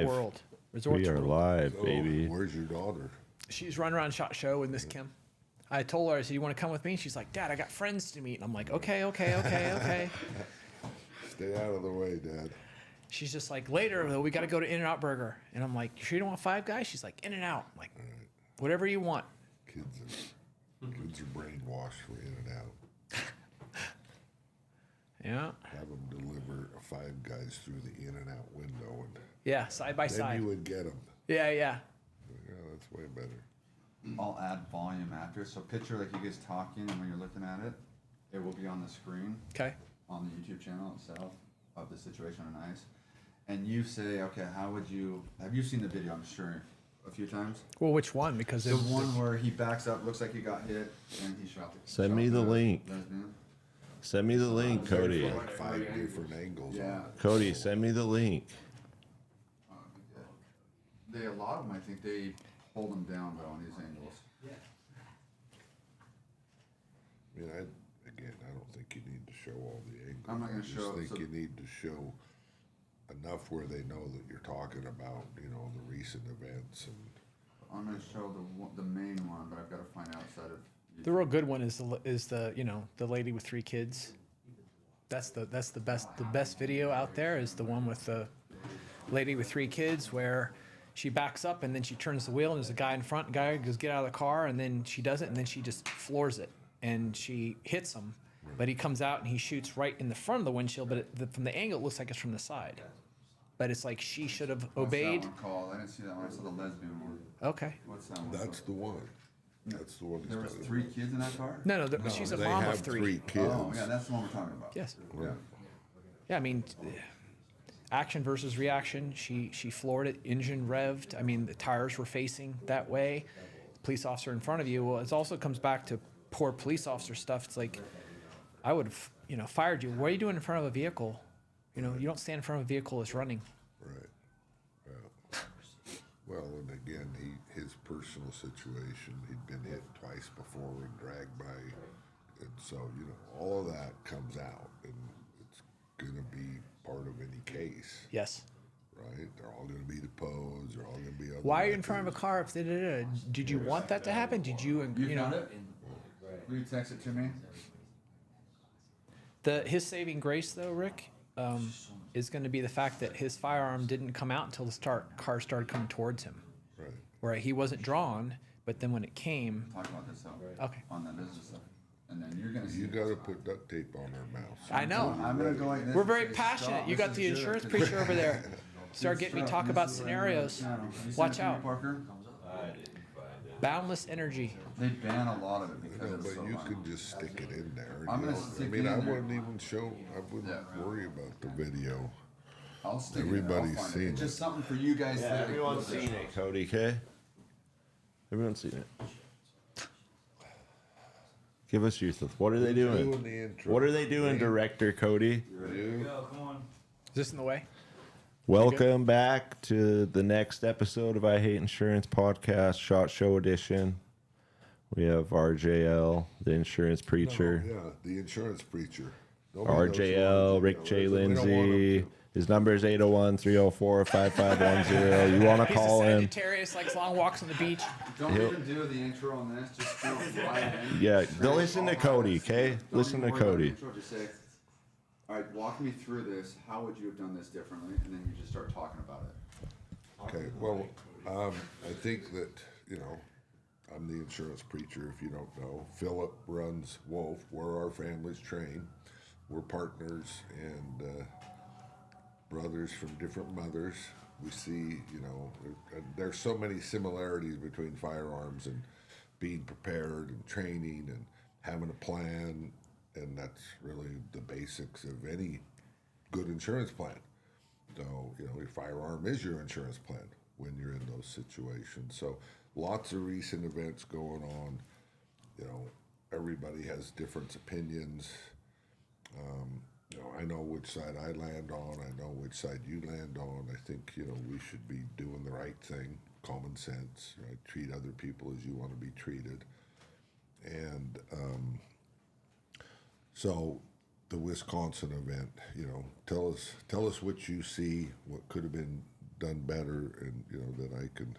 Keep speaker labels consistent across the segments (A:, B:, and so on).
A: world. Resorts
B: We are
A: World.
B: live,
C: So,
B: baby.
C: where's your daughter?
A: She's running around SHOT Show with Miss Kim. I told her, I said, you want to come with me? She's like, Dad, I got friends to meet. And I'm like, okay.
C: Stay out of the way, Dad.
A: She's just like, later, though, we got to go to In-N-Out Burger. And I'm like, you sure you don't want Five Guys? She's like, In-N-Out. I'm like, whatever you want.
C: Kids are brainwashed for In-N-Out.
A: Yeah.
C: Have them deliver a Five Guys through the In-N-Out window, and
A: Yeah, side by
C: then
A: side.
C: you would get them.
A: Yeah.
C: Yeah, that's way better.
D: I'll add volume after. So picture like you guys talking, and when you're looking at it, it will be on the screen
A: Okay.
D: on the YouTube channel itself of the situation on ice. And you say, okay, have you seen the video? I'm sure a few times.
A: Well, which one? Because
D: The one where he backs up, looks like he got hit, and he shot the.
B: Send me the link.
D: lesbian.
B: Send me the link, Cody.
C: Like 5 different angles.
D: Yeah.
B: Cody, send me the link.
D: They a lot of them, I think they hold them down though on these angles.
C: I mean, I don't think you need to show all the angles.
D: I'm not gonna
C: I just
D: show-
C: think
D: so-
C: you need to show enough where they know that you're talking about, the recent events and.
D: I'm gonna show the main one, but I've got to find outside of.
A: the real good one is the lady with 3 kids. That's the best video out there is the one with the lady with 3 kids where she backs up and then she turns the wheel and there's a guy in front. The guy goes, get out of the car, and then she does it, and then she just floors it and she hits him. But he comes out and he shoots right in the front of the windshield, but from the angle it looks like it's from the side. But it's like she should have obeyed.
D: What's that one called? I didn't see that one. I saw the lesbian one.
A: Okay.
D: What's that one?
C: That's the one. That's the one.
D: There was 3 kids in that car.
A: No, she's a
C: they
A: mom
C: have
A: of 3.
C: 3 kids.
D: Oh yeah, that's the one we're talking about.
A: Yes.
D: Yeah.
A: Yeah, I mean, action versus reaction. She floored it, engine revved. I mean, the tires were facing that way. Police officer in front of you. Well, it also comes back to poor police officer stuff. It's like, I would have, fired you. What are you doing in front of a vehicle? You don't stand in front of a vehicle that's running.
C: Right. Well, and again, his personal situation, he'd been hit twice before and dragged by, and so all of that comes out, and it's going to be part of any case,
A: Yes.
C: right? They're all going to be deposed. They're all going to be.
A: Why are you in front of a car? If did you want that to happen? Did you?
D: You found it? Will you text it to me?
A: His saving grace, though, Rick, is going to be the fact that his firearm didn't come out until the car started coming towards him.
C: Right.
A: Where he wasn't drawn, but then when it came,
D: Talk about this though.
A: Okay.
D: On that business stuff, and then you're gonna see.
C: You got to put duct tape on her mouth.
A: I know.
D: I'm gonna go like this.
A: We're
D: and
A: very
D: say,
A: passionate.
D: "Stop,
A: You
D: this
A: got the
D: is good,"
A: insurance
D: 'cause-
A: preacher over there. Start getting me
D: Stop,
A: talk
D: this
A: about
D: is what I do on the
A: scenarios.
D: channel. You send
A: Watch
D: it to me,
A: out.
D: Parker.
A: Boundless energy.
D: They ban a lot of it because
C: No,
D: it's
C: but
D: so
C: you
D: violent.
C: could just stick it in there.
D: I'm gonna
C: I
D: stick
C: mean,
D: it
C: I
D: in there.
C: wouldn't even show. I wouldn't
D: Yeah.
C: worry about the video.
D: I'll stick
C: Everybody's
D: it. I'll find
C: seen
D: it. It's
C: it.
D: just something for you guys.
B: Yeah,
D: to
B: everyone's seen it, Cody, okay? Everyone's seen it. Give us your thoughts. What are they
C: Doing
B: doing?
C: the intro.
B: What are they doing, Director Cody?
C: You?
A: Is this in the way?
B: Welcome back to the next episode of I Hate Insurance podcast, SHOT Show edition. We have RJL, the insurance preacher.
C: Yeah, the insurance preacher. Nobody knows who
B: RJL, Rick J.
C: We don't want him
B: Lindsay.
C: to.
B: His number is 801-304-5510. You want to
A: He's
B: call
A: a
B: him?
A: Sagittarius, likes long walks on the beach.
D: Don't
B: He'll-
D: even do the intro on this. Just jump right in.
B: Yeah,
D: Straight
B: listen to
D: off.
B: Cody, okay?
D: Don't
B: Listen
D: even
B: to
D: worry about
B: Cody.
D: the intro, just say, all right, walk me through this. How would you have done this differently? And then you just start talking about it.
C: Okay, well, I think that, I'm the insurance preacher, if you don't know. Philip runs Wolf, where our families train. We're partners and brothers from different mothers. We see, there's so many similarities between firearms and being prepared and training and having a plan, and that's really the basics of any good insurance plan. So, your firearm is your insurance plan when you're in those situations. So lots of recent events going on. Everybody has different opinions. I know which side I land on. I know which side you land on. I think, we should be doing the right thing, common sense, right? Treat other people as you want to be treated. And so the Wisconsin event, tell us what you see, what could have been done better, and then I can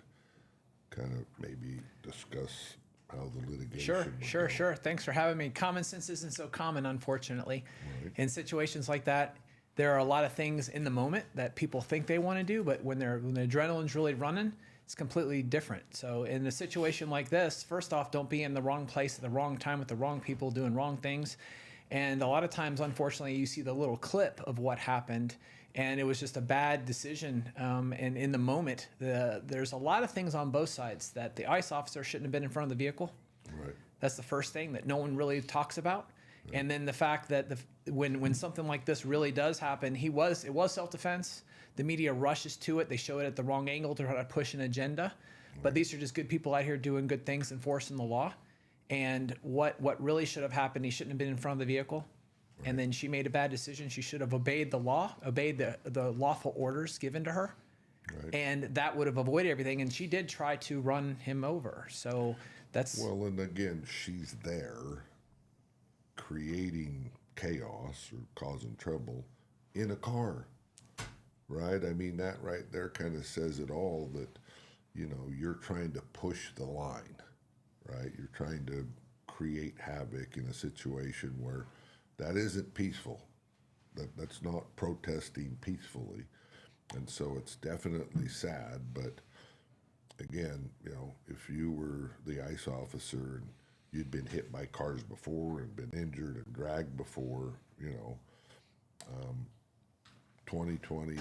C: kind of maybe discuss how the litigation.
A: Sure, sure. Thanks for having me. Common sense isn't so common, unfortunately.
C: Right.
A: In situations like that, there are a lot of things in the moment that people think they want to do, but when the adrenaline's really running, it's completely different. So in a situation like this, first off, don't be in the wrong place at the wrong time with the wrong people doing wrong things. And a lot of times, unfortunately, you see the little clip of what happened, and it was just a bad decision. And in the moment, there's a lot of things on both sides that the ICE officer shouldn't have been in front of the vehicle.
C: Right.
A: That's the first thing that no one really talks about. Right. And then the fact that when something like this really does happen, it was self-defense. The media rushes to it. They show it at the wrong angle to try to push an agenda. Right. But these are just good people out here doing good things, enforcing the law. And what really should have happened, he shouldn't have been in front of the vehicle. Right. And then she made a bad decision. She should have obeyed the law, obeyed the lawful orders given to her. Right. And that would have avoided everything. And she did try to run him over. So that's...
C: Well, and again, she's there creating chaos or causing trouble in a car, right? I mean, that right there kind of says it all, that, you're trying to push the line, right? You're trying to create havoc in a situation where that isn't peaceful. That's not protesting peacefully. And so it's definitely sad, but again, if you were the ICE officer and you'd been hit by cars before and been injured and dragged before, 2020,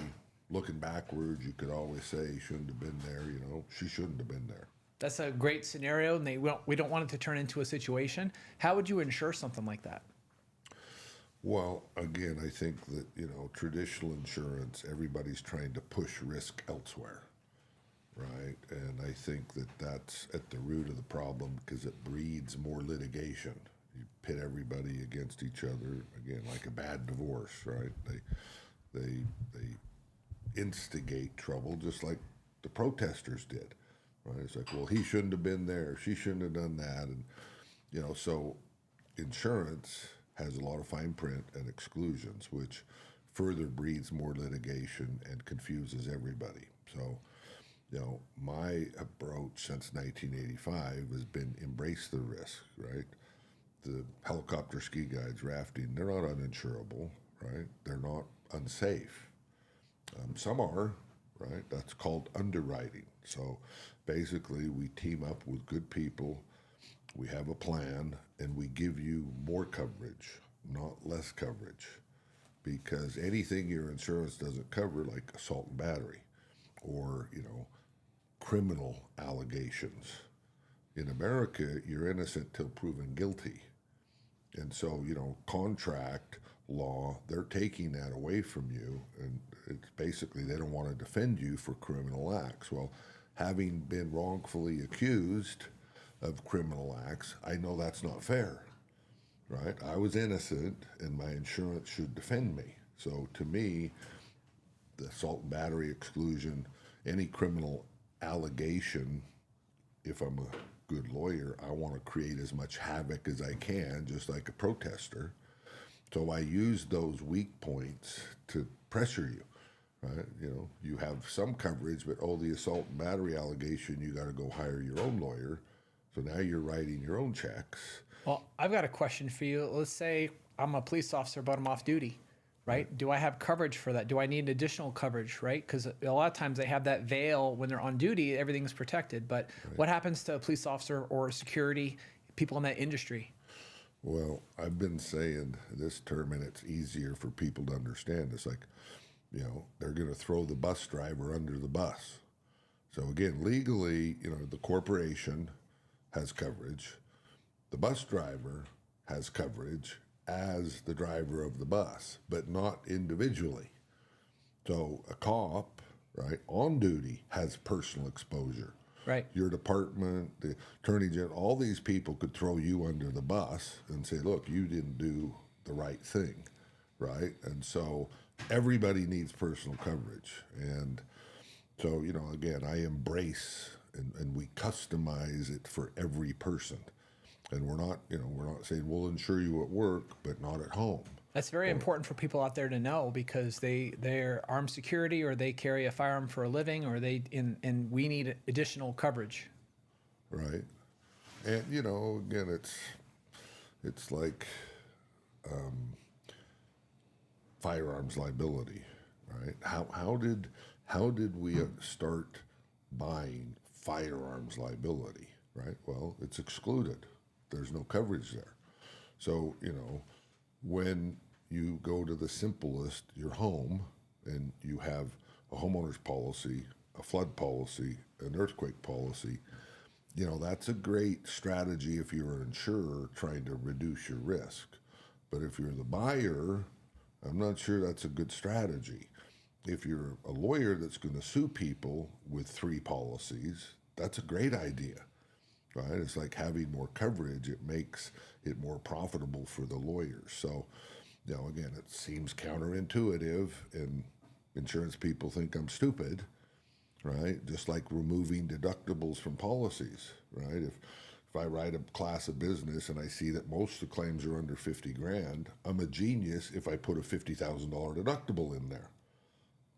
C: looking backwards, you could always say he shouldn't have been there, she shouldn't have been there.
A: That's a great scenario, and we don't want it to turn into a situation. How would you insure something like that?
C: Well, again, I think that, traditional insurance, everybody's trying to push risk elsewhere, right? And I think that that's at the root of the problem, because it breeds more litigation. You pit everybody against each other, again, like a bad divorce, right? They instigate trouble just like the protesters did, right? It's like, well, he shouldn't have been there, she shouldn't have done that. And, so insurance has a lot of fine print and exclusions, which further breeds more litigation and confuses everybody. So, my approach since 1985 has been embrace the risk, right? The helicopter, ski guides, rafting, they're not uninsurable, right? They're not unsafe. Some are, right? That's called underwriting. So basically we team up with good people, we have a plan, and we give you more coverage, not less coverage, because anything your insurance doesn't cover, like assault and battery, or, criminal allegations. In America, you're innocent till proven guilty. And so, contract law, they're taking that away from you, and it's basically they don't want to defend you for criminal acts. Well, having been wrongfully accused of criminal acts, I know that's not fair, right? I was innocent, and my insurance should defend me. So to me, the assault and battery exclusion, any criminal allegation, if I'm a good lawyer, I want to create as much havoc as I can, just like a protester. So I use those weak points to pressure you, right? You have some coverage, but the assault and battery allegation, you got to go hire your own lawyer. So now you're writing your own checks.
A: Well, I've got a question for you. Let's say I'm a police officer, but I'm off duty, right? Do I have coverage for that? Do I need additional coverage, right? Because a lot of times they have that veil when they're on duty, everything's protected. But what happens to a police officer or security, people in that industry?
C: Well, I've been saying this term, and it's easier for people to understand. It's like, they're going to throw the bus driver under the bus. So again, legally, the corporation has coverage. The bus driver has coverage as the driver of the bus, but not individually. So a cop, right, on duty has personal exposure.
A: Right.
C: Your department, the attorney general, all these people could throw you under the bus and say, look, you didn't do the right thing, right? And so everybody needs personal coverage. And so, again, I embrace and we customize it for every person. And we're not saying we'll insure you at work, but not at home.
A: That's very important for people out there to know because they're armed security or they carry a firearm for a living or and we need additional coverage.
C: Right. And you know, again, it's like firearms liability, right? How did we start buying firearms liability, right? Well, it's excluded. There's no coverage there. So, you know, when you go to the simplest, your home, and you have a homeowner's policy, a flood policy, an earthquake policy, you know, that's a great strategy if you're an insurer trying to reduce your risk. But if you're the buyer, I'm not sure that's a good strategy. If you're a lawyer that's going to sue people with 3 policies, that's a great idea, right? It's like having more coverage. It makes it more profitable for the lawyers. So, you know, again, it seems counterintuitive, and insurance people think I'm stupid, right? Just like removing deductibles from policies, right? If I write a class of business and I see that most of the claims are under 50 grand, I'm a genius if I put a $50,000 deductible in there.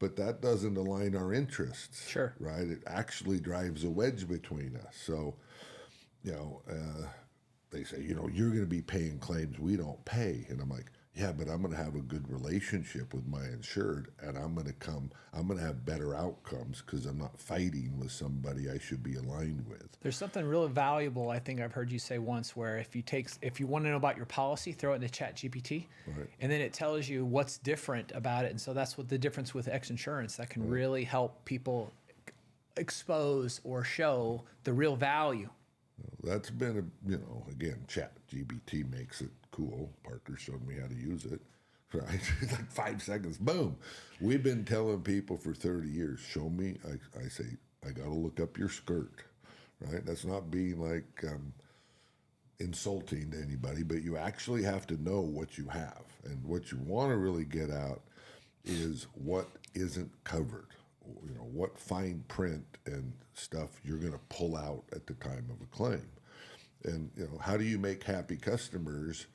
C: But that doesn't align our interests,
A: Sure.
C: right? It actually drives a wedge between us. So, you know, they say, you know, you're going to be paying claims we don't pay. And I'm like, yeah, but I'm going to have a good relationship with my insured, and I'm going to have better outcomes because I'm not fighting with somebody I should be aligned with.
A: There's something really valuable I think I've heard you say once where if you want to know about your policy, throw it into Chat GPT,
C: Right.
A: and then it tells you what's different about it. And so that's what the difference with X insurance that can really help people expose or show the real value.
C: That's been you know, again, Chat GPT makes it cool. Parker showed me how to use it. Right, like 5 seconds, boom. We've been telling people for 30 years, show me. I say, I got to look up your skirt, right? That's not being like insulting to anybody, but you actually have to know what you have. And what you want to really get out is what isn't covered. You know, what fine print and stuff you're going to pull out at the time of a claim. And, you know, how do you make happy customers?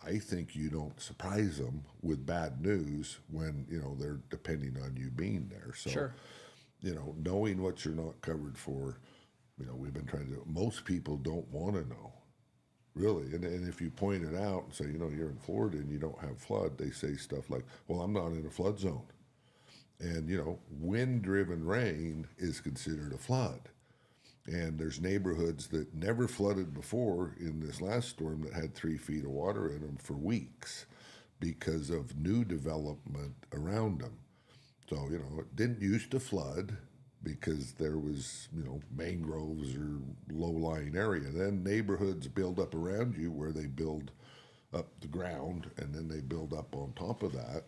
C: I think you don't surprise them with bad news when, you know, they're depending on you being there. So,
A: Sure.
C: you know, knowing what you're not covered for, you know, we've been trying to, most people don't want to know, really. And if you point it out and say, you know, you're in Florida and you don't have flood, they say stuff like, well, I'm not in a flood zone. And, you know, wind-driven rain is considered a flood. And there's neighborhoods that never flooded before in this last storm that had 3 feet of water in them for weeks because of new development around them. So, you know, it didn't used to flood because there was, you know, mangroves or low-lying area. Then neighborhoods build up around you where they build up the ground and then they build up on top of that.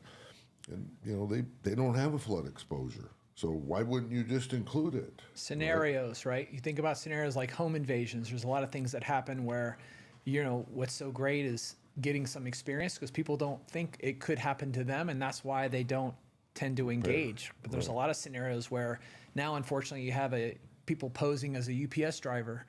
C: And, you know, they don't have a flood exposure. So why wouldn't you just include it?
A: Scenarios, right? You think about scenarios like home invasions. There's a lot of things that happen where, you know, what's so great is getting some experience because people don't think it could happen to them, and that's why they don't tend to engage. But there's a lot of scenarios where now, unfortunately, you have people posing as a UPS driver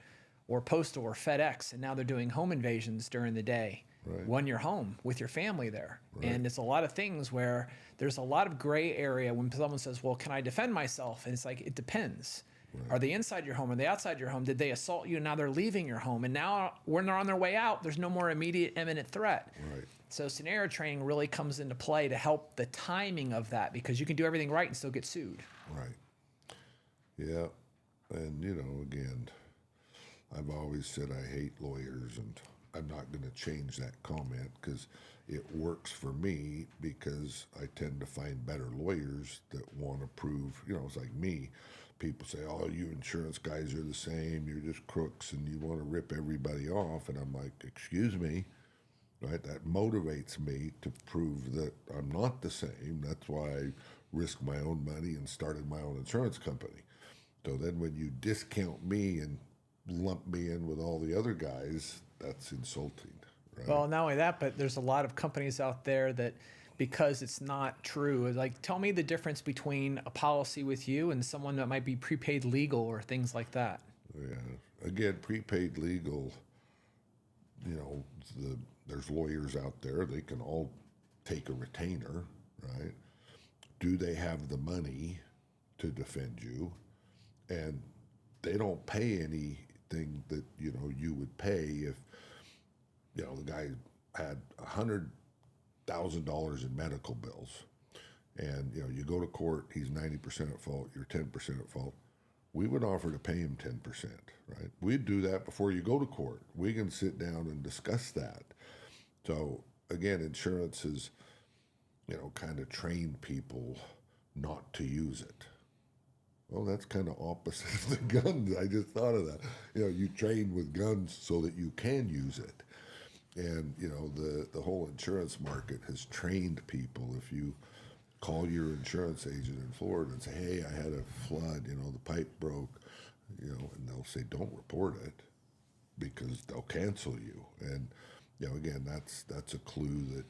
A: or postal or FedEx, and now they're doing home invasions during the day.
C: Right.
A: When you're home with your family there. Right. And it's a lot of things where there's a lot of gray area when someone says, well, can I defend myself? And it's like, it depends. Right. Are they inside your home? Are they outside your home? Did they assault you and now they're leaving your home? And now when they're on their way out, there's no more immediate imminent threat.
C: Right.
A: So scenario training really comes into play to help the timing of that because you can do everything right and still get sued.
C: Right. Yeah. And, you know, again, I've always said I hate lawyers, and I'm not going to change that comment because it works for me because I tend to find better lawyers that want to prove, you know, it's like me. People say, oh, you insurance guys are the same. You're just crooks and you want to rip everybody off. And I'm like, excuse me, right? That motivates me to prove that I'm not the same. That's why I risked my own money and started my own insurance company. So then when you discount me and lump me in with all the other guys, that's insulting, right?
A: Well, not only that, but there's a lot of companies out there that, because it's not true, like, tell me the difference between a policy with you and someone that might be prepaid legal or things like that.
C: Yeah. Again, prepaid legal, you know, there's lawyers out there. They can all take a retainer, right? Do they have the money to defend you? And they don't pay anything that, you know, you would pay if, you know, the guy had $100,000 in medical bills. And, you know, you go to court, he's 90% at fault, you're 10% at fault. We would offer to pay him 10%, right? We'd do that before you go to court. We can sit down and discuss that. So, again, insurance has, you know, kind of trained people not to use it. Well, that's kind of opposite of the guns. I just thought of that. You know, you train with guns so that you can use it. And, you know, the whole insurance market has trained people. If you call your insurance agent in Florida and say, hey, I had a flood, you know, the pipe broke, you know, and they'll say, don't report it because they'll cancel you. And, you know, again, that's a clue that,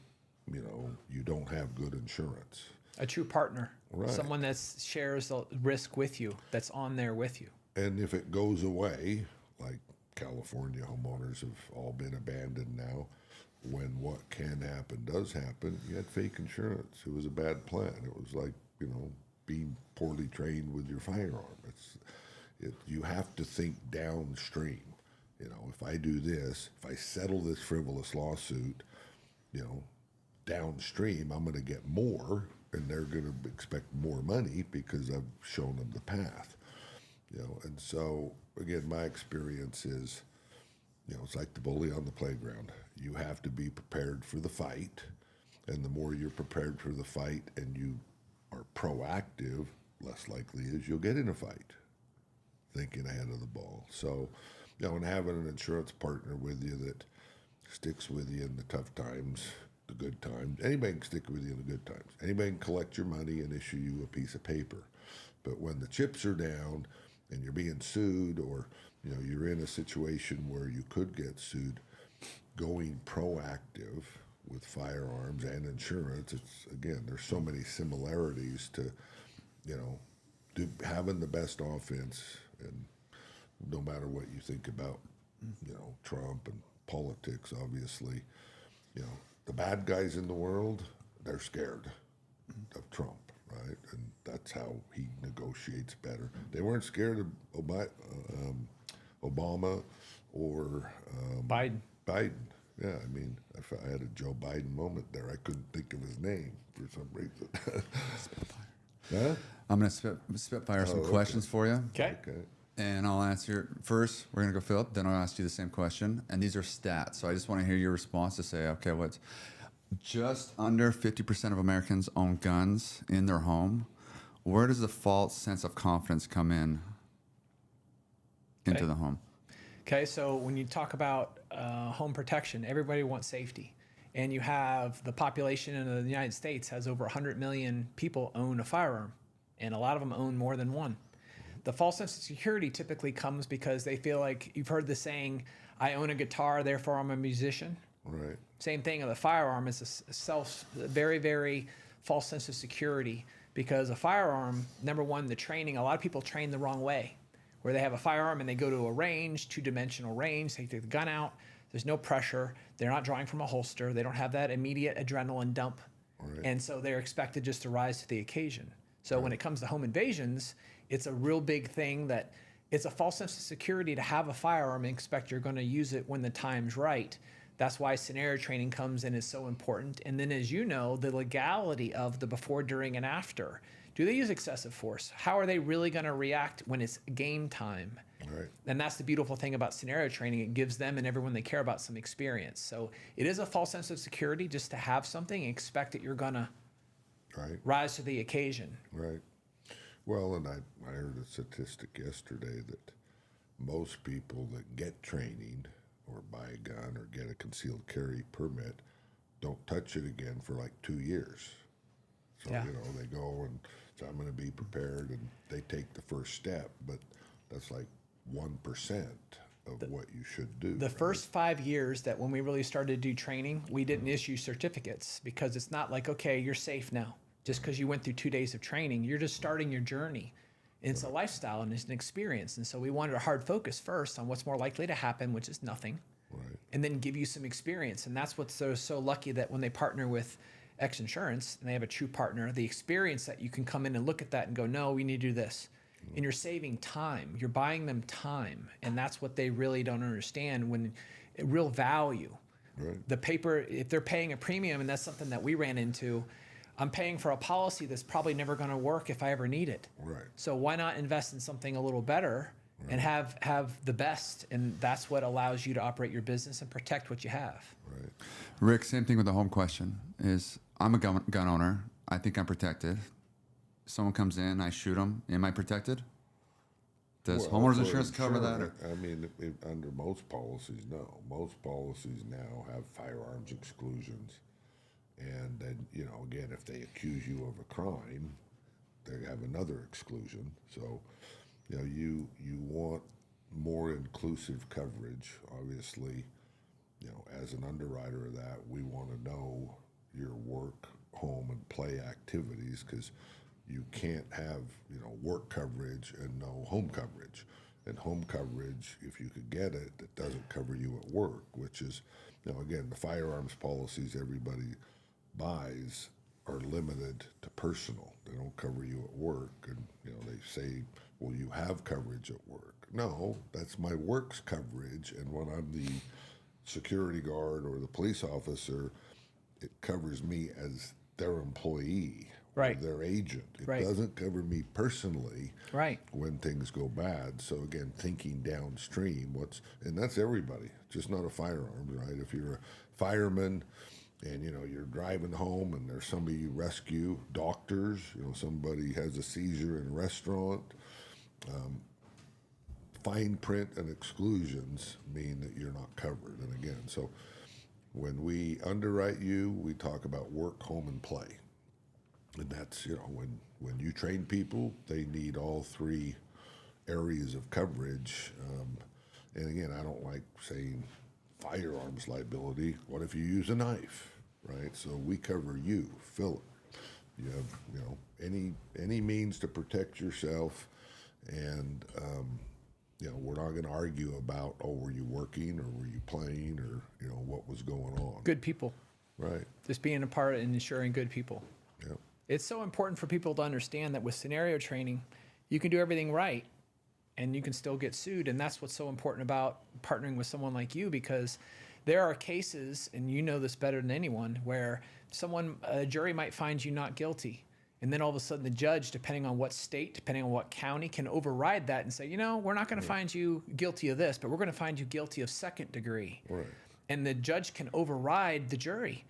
C: you know, you don't have good insurance.
A: A true partner,
C: Right.
A: someone that shares the risk with you, that's on there with you.
C: And if it goes away, like California homeowners have all been abandoned now, when what can happen does happen, you had fake insurance. It was a bad plan. It was like, you know, being poorly trained with your firearm. You have to think downstream. You know, if I do this, if I settle this frivolous lawsuit, you know, downstream, I'm going to get more, and they're going to expect more money because I've shown them the path. You know, and so again, my experience is, you know, it's like the bully on the playground. You have to be prepared for the fight, and the more you're prepared for the fight and you are proactive, less likely is you'll get in a fight, thinking ahead of the ball. So, you know, and having an insurance partner with you that sticks with you in the tough times, the good times. Anybody can stick with you in the good times. Anybody can collect your money and issue you a piece of paper. But when the chips are down and you're being sued, or, you know, you're in a situation where you could get sued, going proactive with firearms and insurance, it's, again, there's so many similarities to, you know, having the best offense. And no matter what you think about, you know, Trump and politics, obviously, you know, the bad guys in the world, they're scared of Trump, right? And that's how he negotiates better. They weren't scared of Obama or
A: Biden.
C: Yeah, I mean, I had a Joe Biden moment there. I couldn't think of his name for some reason. Huh?
D: I'm going to spitfire some questions for you.
A: Okay.
C: Okay.
D: And I'll answer first. We're going to go Philip, then I'll ask you the same question. And these are stats. So I just want to hear your response to say, okay, what's just under 50% of Americans own guns in their home. Where does the false sense of confidence come into
A: Okay.
D: the home?
A: Okay, so when you talk about home protection, everybody wants safety. And you have the population in the United States has over 100 million people own a firearm, and a lot of them own more than one. The false sense of security typically comes because they feel like, you've heard the saying, I own a guitar, therefore I'm a musician.
C: Right.
A: Same thing, the firearm is a very, very false sense of security, because a firearm, number one, the training, a lot of people train the wrong way, where they have a firearm and they go to a range, two-dimensional range, they take the gun out, there's no pressure, they're not drawing from a holster, they don't have that immediate adrenaline dump,
C: Right.
A: and so they're expected just to rise to the occasion. So when it comes to home invasions, it's a real big thing that it's a false sense of security to have a firearm and expect you're going to use it when the time's right. That's why scenario training comes in is so important. And then, as you know, the legality of the before, during, and after. Do they use excessive force? How are they really going to react when it's game time?
C: Right.
A: And that's the beautiful thing about scenario training. It gives them and everyone they care about some experience. So it is a false sense of security just to have something and expect that you're going to
C: Right.
A: rise to the occasion.
C: Right. Well, and I heard a statistic yesterday that most people that get training or buy a gun or get a concealed carry permit don't touch it again for like 2 years. So,
A: Yeah.
C: you know, they go and say, I'm going to be prepared, and they take the first step, but that's like 1% of what you should do.
A: The
C: right?
A: first 5 years that when we really started to do training, we didn't issue certificates, because it's not like, okay, you're safe now. Just because you went through 2 days of training, you're just starting your journey. And it's a lifestyle and it's an experience. And so we wanted a hard focus first on what's more likely to happen, which is nothing,
C: Right.
A: and then give you some experience. And that's what's so lucky, that when they partner with X Insurance and they have a true partner, the experience that you can come in and look at that and go, no, we need to do this. And you're saving time. You're buying them time. And that's what they really don't understand when real value.
C: Right.
A: The paper, if they're paying a premium, and that's something that we ran into, I'm paying for a policy that's probably never going to work if I ever need it.
C: Right.
A: So why not invest in something a little better and have the best? And that's what allows you to operate your business and protect what you have.
C: Right.
D: Rick, same thing with the home question. Is I'm a gun owner. I think I'm protected. Someone comes in, I shoot them. Am I protected? Does
C: Well,
D: homeowners
C: for
D: insurance cover that? Or?
C: I mean, under most policies, no. Most policies now have firearms exclusions. And then, you know, again, if they accuse you of a crime, they have another exclusion. So, you know, you want more inclusive coverage. Obviously, you know, as an underwriter of that, we want to know your work, home, and play activities, because you can't have, you know, work coverage and no home coverage. And home coverage, if you could get it, that doesn't cover you at work, which is, you know, again, the firearms policies everybody buys are limited to personal. They don't cover you at work. And, you know, they say, well, you have coverage at work. No, that's my work's coverage. And when I'm the security guard or the police officer, it covers me as their employee.
A: Right.
C: Their agent. It
A: Right.
C: doesn't cover me personally.
A: Right.
C: When things go bad. So again, thinking downstream, and that's everybody, just not a firearm, right? If you're a fireman and, you know, you're driving home and there's somebody you rescue, doctors, you know, somebody has a seizure in a restaurant, fine print and exclusions mean that you're not covered. And again, so when we underwrite you, we talk about work, home, and play. And that's, you know, when you train people, they need all three areas of coverage. And again, I don't like saying firearms liability. What if you use a knife, right? So we cover you, Philip. You have, you know, any means to protect yourself. And, you know, we're not going to argue about, oh, were you working or were you playing or, you know, what was going on.
A: Good people.
C: Right.
A: Just being a part and ensuring good people.
C: Yep.
A: It's so important for people to understand that with scenario training, you can do everything right and you can still get sued. And that's what's so important about partnering with someone like you, because there are cases, and you know this better than anyone, where a jury might find you not guilty. And then all of a sudden the judge, depending on what state, depending on what county, can override that and say, you know, we're not going to find you guilty of this, but we're going to find you guilty of second degree.
C: Right.
A: And the judge can override the jury.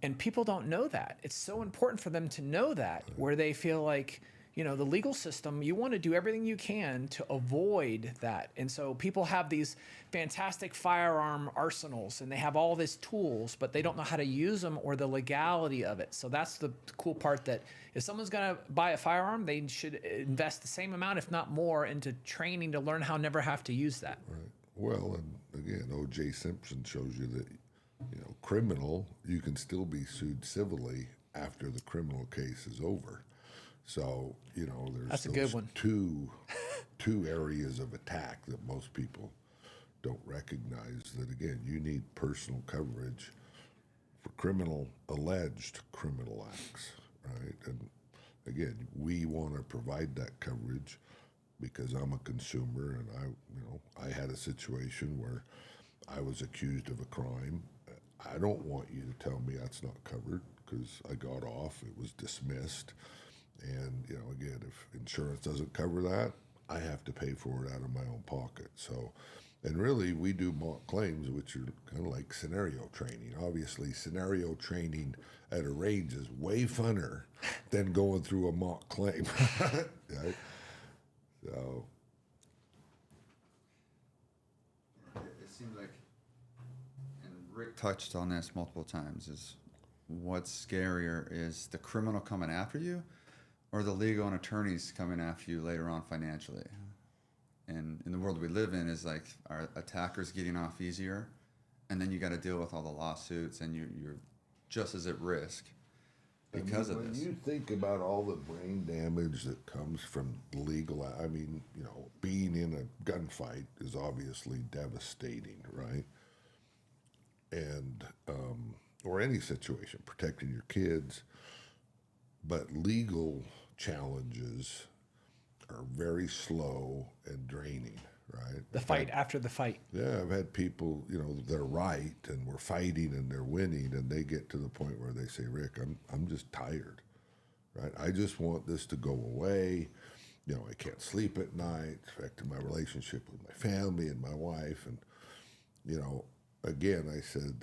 A: And people don't know that. It's so important for them to know that, where they feel like, you know, the legal system, you want to do everything you can to avoid that. And so people have these fantastic firearm arsenals and they have all these tools, but they don't know how to use them or the legality of it. So that's the cool part, that if someone's going to buy a firearm, they should invest the same amount, if not more, into training to learn how to never have to use that.
C: Right. Well, and again, O.J. Simpson shows you that, you know, criminal, you can still be sued civilly after the criminal case is over. So, you know, there's
A: That's a good one.
C: two areas of attack that most people don't recognize. That again, you need personal coverage for alleged criminal acts, right? And again, we want to provide that coverage because I'm a consumer, and I had a situation where I was accused of a crime. I don't want you to tell me that's not covered, because I got off, it was dismissed. And, you know, again, if insurance doesn't cover that, I have to pay for it out of my own pocket. So, and really, we do mock claims, which are kind of like scenario training. Obviously, scenario training at a range is way funner than going through a mock claim. Right? So,
D: it seems like, and Rick touched on this multiple times, is what's scarier is the criminal coming after you or the legal and attorneys coming after you later on financially. And in the world we live in, is like, our attackers getting off easier, and then you got to deal with all the lawsuits, and you're just as at risk because of this.
C: When you think about all the brain damage that comes from legal, I mean, you know, being in a gunfight is obviously devastating, right? And or any situation, protecting your kids. But legal challenges are very slow and draining, right?
A: The fight after the fight.
C: Yeah, I've had people, they're right and we're fighting and they're winning, and they get to the point where they say, Rick, I'm just tired, right? I just want this to go away. I can't sleep at night, it's affecting my relationship with my family and my wife. And, again, I said,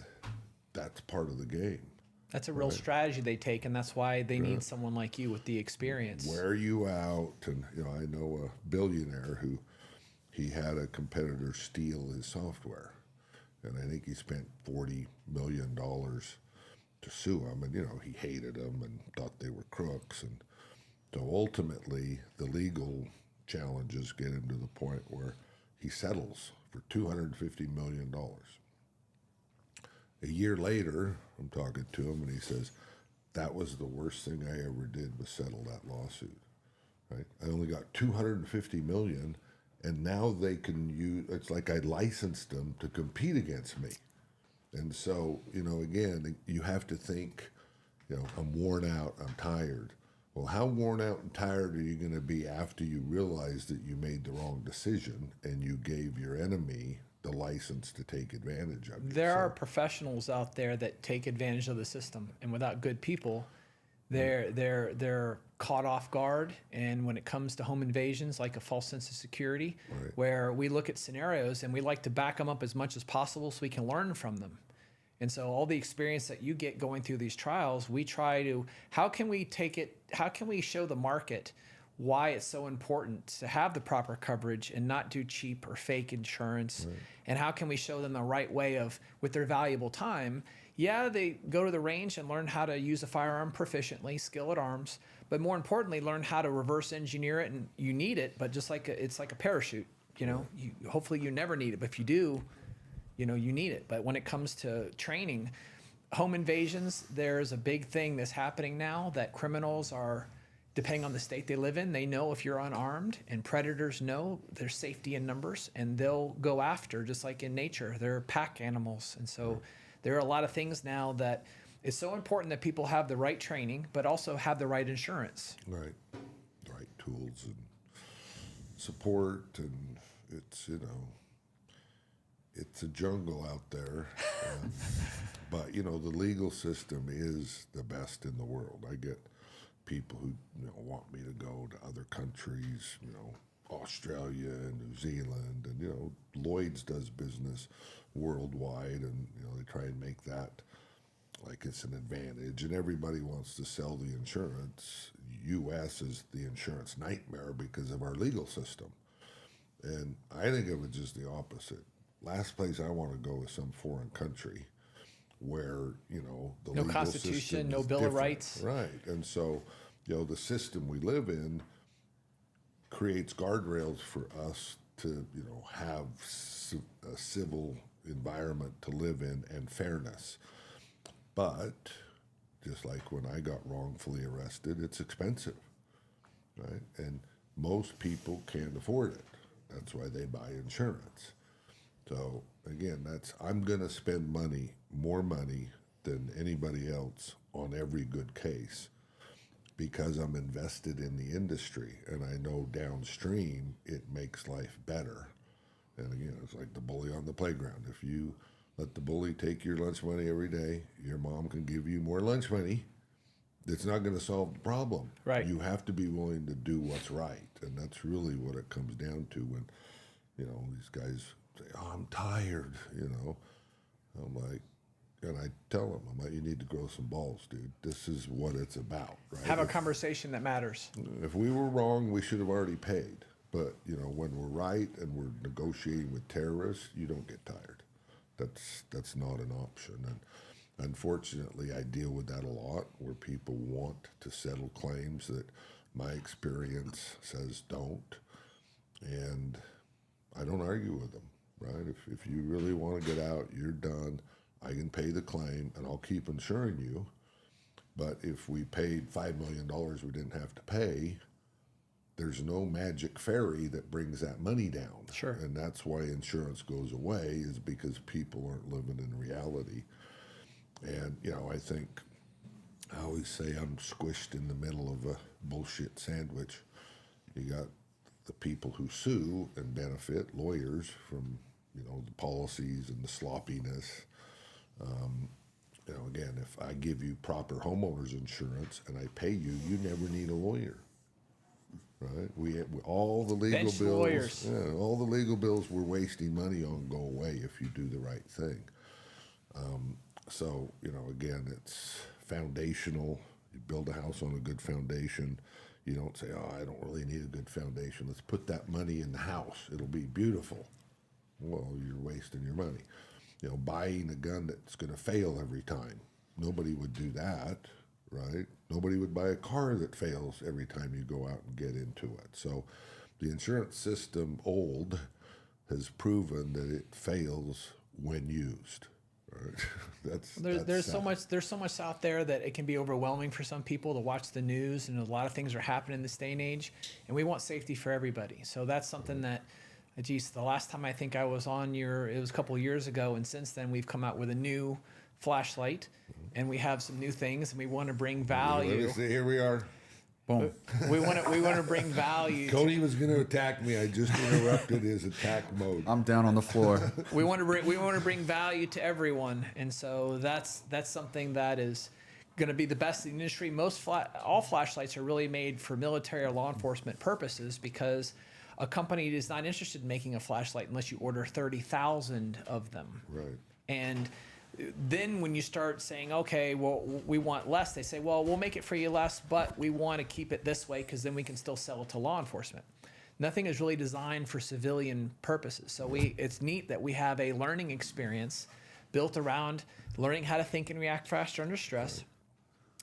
C: that's part of the game.
A: That's a real strategy they take, and that's why they need someone like you with the experience.
C: Wear you out. And, I know a billionaire who he had a competitor steal his software. And I think he spent $40 million to sue him. And, he hated them and thought they were crooks. And so ultimately, the legal challenges get him to the point where he settles for $250 million. A year later, I'm talking to him, and he says, that was the worst thing I ever did was settle that lawsuit. Right? I only got $250 million, and now they can use, it's like I licensed them to compete against me. And so, again, you have to think, I'm worn out, I'm tired. Well, how worn out and tired are you going to be after you realize that you made the wrong decision and you gave your enemy the license to take advantage of you?
A: There are professionals out there that take advantage of the system, and without good people, they're caught off guard. And when it comes to home invasions, like a false sense of security, where we look at scenarios and we like to back them up as much as possible so we can learn from them. And so all the experience that you get going through these trials, we try to, how can we show the market why it's so important to have the proper coverage and not do cheap or fake insurance? And how can we show them the right way of, with their valuable time, they go to the range and learn how to use a firearm proficiently, skill at arms, but more importantly, learn how to reverse engineer it. And you need it, but just like it's like a parachute, hopefully you never need it, but if you do, you need it. But when it comes to training, home invasions, there's a big thing that's happening now that criminals are, depending on the state they live in, they know if you're unarmed, and predators know there's safety in numbers, and they'll go after, just like in nature, they're pack animals. And so there are a lot of things now that it's so important that people have the right training, but also have the right insurance.
C: Right. Right tools and support, and it's, it's a jungle out there. But, the legal system is the best in the world. I get people who want me to go to other countries, Australia and New Zealand, and Lloyd's does business worldwide, and they try and make that like it's an advantage, and everybody wants to sell the insurance. U.S. is the insurance nightmare because of our legal system, and I think of it just the opposite. Last place I want to go is some foreign country where the
A: no
C: legal
A: constitution,
C: system
A: no
C: is
A: Bill of
C: different.
A: Rights,
C: right? And so the system we live in creates guardrails for us to have a civil environment to live in and fairness. But just like when I got wrongfully arrested, it's expensive, right? And most people can't afford it. That's why they buy insurance. So again, I'm going to spend more money than anybody else on every good case because I'm invested in the industry, and I know downstream it makes life better. And again, it's like the bully on the playground. If you let the bully take your lunch money every day, your mom can give you more lunch money. It's not going to solve the problem.
A: Right.
C: You have to be willing to do what's right, and that's really what it comes down to when, these guys say, "Oh, I'm tired," I'm like, and I tell them, I'm like, you need to grow some balls, dude. This is what it's about, right?
A: have a conversation that matters.
C: If we were wrong, we should have already paid. But, when we're right and we're negotiating with terrorists, you don't get tired. That's not an option. And unfortunately, I deal with that a lot, where people want to settle claims that my experience says don't. And I don't argue with them, right? If you really want to get out, you're done. I can pay the claim, and I'll keep insuring you. But if we paid $5 million we didn't have to pay, there's no magic fairy that brings that money down.
A: Sure.
C: And that's why insurance goes away, is because people aren't living in reality. And, you know, I think I always say I'm squished in the middle of a bullshit sandwich. You got the people who sue and benefit, lawyers, from, you know, the policies and the sloppiness. You know, again, if I give you proper homeowners insurance and I pay you, you never need a lawyer. Right? We all the legal
A: Bench
C: bills,
A: lawyers.
C: yeah, all the legal bills we're wasting money on go away if you do the right thing. So, you know, again, it's foundational. You build a house on a good foundation. You don't say, oh, I don't really need a good foundation. Let's put that money in the house. It'll be beautiful. Well, you're wasting your money. You know, buying a gun that's going to fail every time. Nobody would do that, right? Nobody would buy a car that fails every time you go out and get into it. So the insurance system, old, has proven that it fails when used. Right?
A: There's so much out there that it can be overwhelming for some people to watch the news, and a lot of things are happening in this day and age, and we want safety for everybody. So that's something that, geez, the last time I think I was on it was a couple of years ago, and since then we've come out with a new flashlight, and we have some new things, and we want to bring value.
C: Let me see, here we are.
D: Boom.
A: We want to bring value.
C: Cody was going to attack me. I just interrupted his attack mode.
D: I'm down on the floor.
A: We want to bring value to everyone, and so that's something that is going to be the best in the industry. All flashlights are really made for military or law enforcement purposes, because a company is not interested in making a flashlight unless you order 30,000 of them.
C: Right.
A: And then when you start saying, okay, well, we want less, they say, well, we'll make it for you less, but we want to keep it this way because then we can still sell it to law enforcement. Nothing is really designed for civilian purposes. So it's neat that we have a learning experience built around learning how to think and react faster under stress.